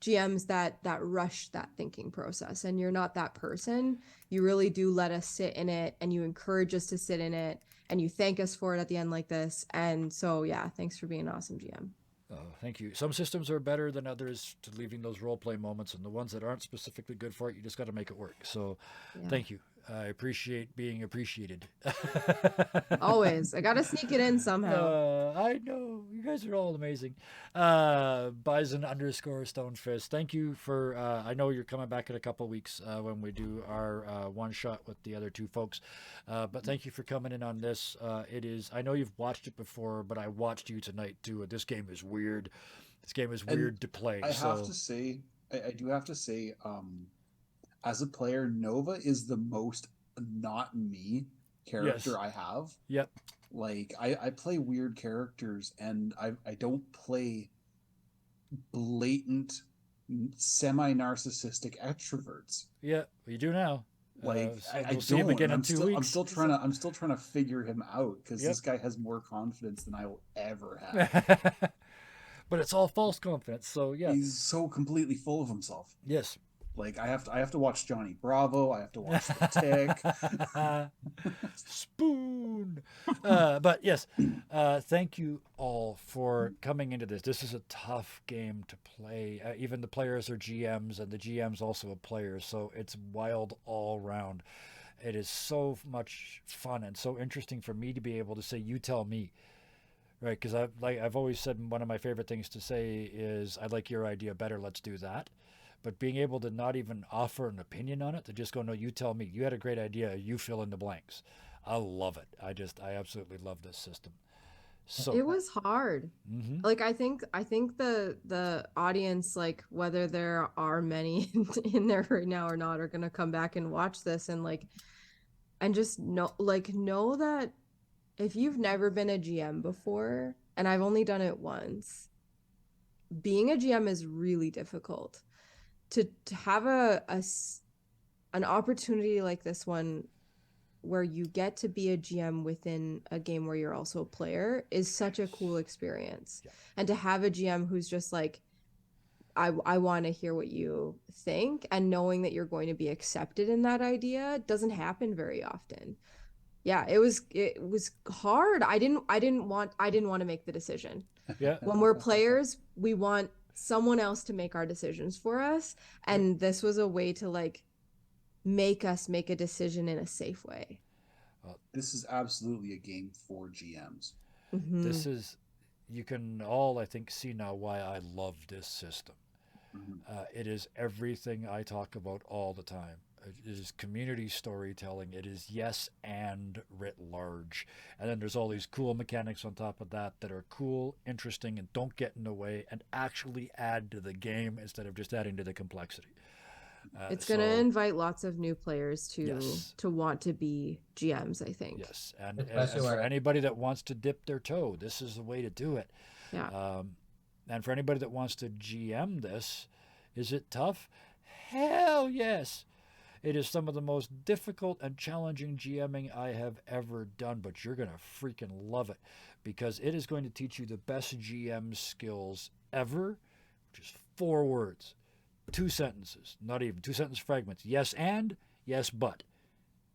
GMs that rush that thinking process, and you're not that person. You really do let us sit in it, and you encourage us to sit in it, and you thank us for it at the end like this. And so thanks for being an awesome GM. Oh, thank you. Some systems are better than others to leaving those role play moments, and the ones that aren't specifically good for it, you just got to make it work. So thank you. I appreciate being appreciated. Always. I got to sneak it in somehow. I know. You guys are all amazing. Bison _ Stonefist. Thank you for, I know you're coming back in a couple weeks when we do our one shot with the other two folks. But thank you for coming in on this. I know you've watched it before, but I watched you tonight too. This game is weird. This game is weird to play. I have to say, I do have to say, as a player, Nova is the most not me character I have. Yep. Like I play weird characters, and I don't play blatant semi-narcissistic extroverts. Yeah, you do now. Like I don't. See him again in 2 weeks. I'm still trying to figure him out, because this guy has more confidence than I will ever have. But it's all false confidence. So he's so completely full of himself. Yes. Like I have to watch Johnny Bravo. I have to watch The Tick. Spoon. But yes, thank you all for coming into this. This is a tough game to play. Even the players are GMs, and the GM's also a player, so it's wild all round. It is so much fun and so interesting for me to be able to say, "You tell me." Right? Because I've always said one of my favorite things to say is, "I like your idea better. Let's do that." But being able to not even offer an opinion on it, to just go, "No, you tell me. You had a great idea. You fill in the blanks." I love it. I absolutely love this system. So it was hard. Like I think the audience, like whether there are many in there right now or not, are gonna come back and watch this and just know that if you've never been a GM before, and I've only done it once, being a GM is really difficult. To have an opportunity like this one where you get to be a GM within a game where you're also a player is such a cool experience. Yeah. And to have a GM who's just like, I want to hear what you think, and knowing that you're going to be accepted in that idea doesn't happen very often. Yeah, it was hard. I didn't want to make the decision. Yeah. When we're players, we want someone else to make our decisions for us, and this was a way to like make us make a decision in a safe way. This is absolutely a game for GMs. Mhm. This is, you can all, I think, see now why I love this system. It is everything I talk about all the time. It is community storytelling. It is yes and writ large. And then there's all these cool mechanics on top of that that are cool, interesting, and don't get in the way and actually add to the game instead of just adding to the complexity. It's going to invite lots of new players to Yes. to want to be GMs, I think. Yes, and Especially for where- anybody that wants to dip their toe, this is the way to do it. Yeah. And for anybody that wants to GM this, is it tough? Hell yes. It is some of the most difficult and challenging GMing I have ever done, but you're going to freaking love it because it is going to teach you the best GM skills ever, which is 4 words, 2 sentences, not even 2 sentence fragments. Yes and, yes but.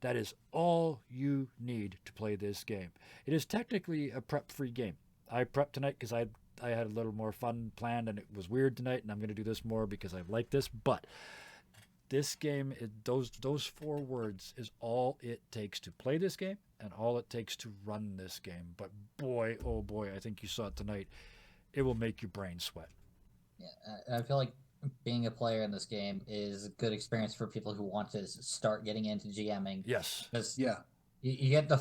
That is all you need to play this game. It is technically a prep-free game. I prepped tonight because I had a little more fun planned, and it was weird tonight, and I'm going to do this more because I like this. But this game, those 4 words is all it takes to play this game and all it takes to run this game. But boy, oh boy, I think you saw it tonight. It will make your brain sweat. Yeah, I feel like being a player in this game is a good experience for people who want to start getting into GMing. Yes. Because Yeah. you get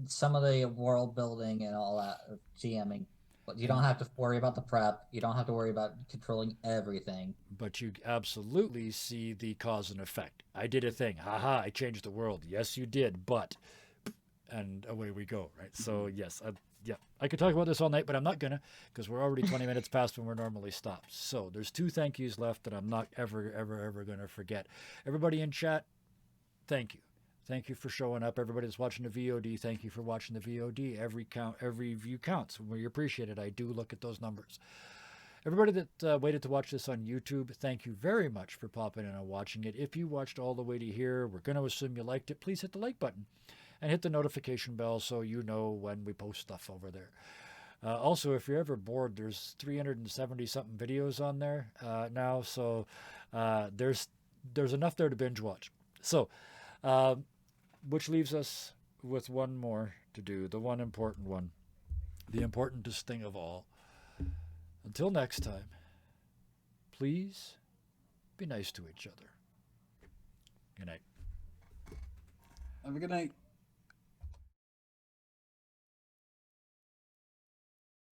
some of the world building and all that of GMing, but you don't have to worry about the prep. You don't have to worry about controlling everything. But you absolutely see the cause and effect. I did a thing. Haha, I changed the world. Yes, you did. But, and away we go, right? So, yes, I could talk about this all night, but I'm not going to because we're already 20 minutes past when we're normally stopped. So there's 2 thank yous left that I'm not ever going to forget. Everybody in chat, thank you. Thank you for showing up. Everybody that's watching the VOD, thank you for watching the VOD. Every view counts. We appreciate it. I do look at those numbers. Everybody that waited to watch this on YouTube, thank you very much for popping in and watching it. If you watched all the way to here, we're going to assume you liked it. Please hit the like button and hit the notification bell so you know when we post stuff over there. Also, if you're ever bored, there's 370-something videos on there now, so there's enough there to binge watch. So, which leaves us with one more to do, the one important one, the importantest thing of all. Until next time, please be nice to each other. Good night. Have a good night.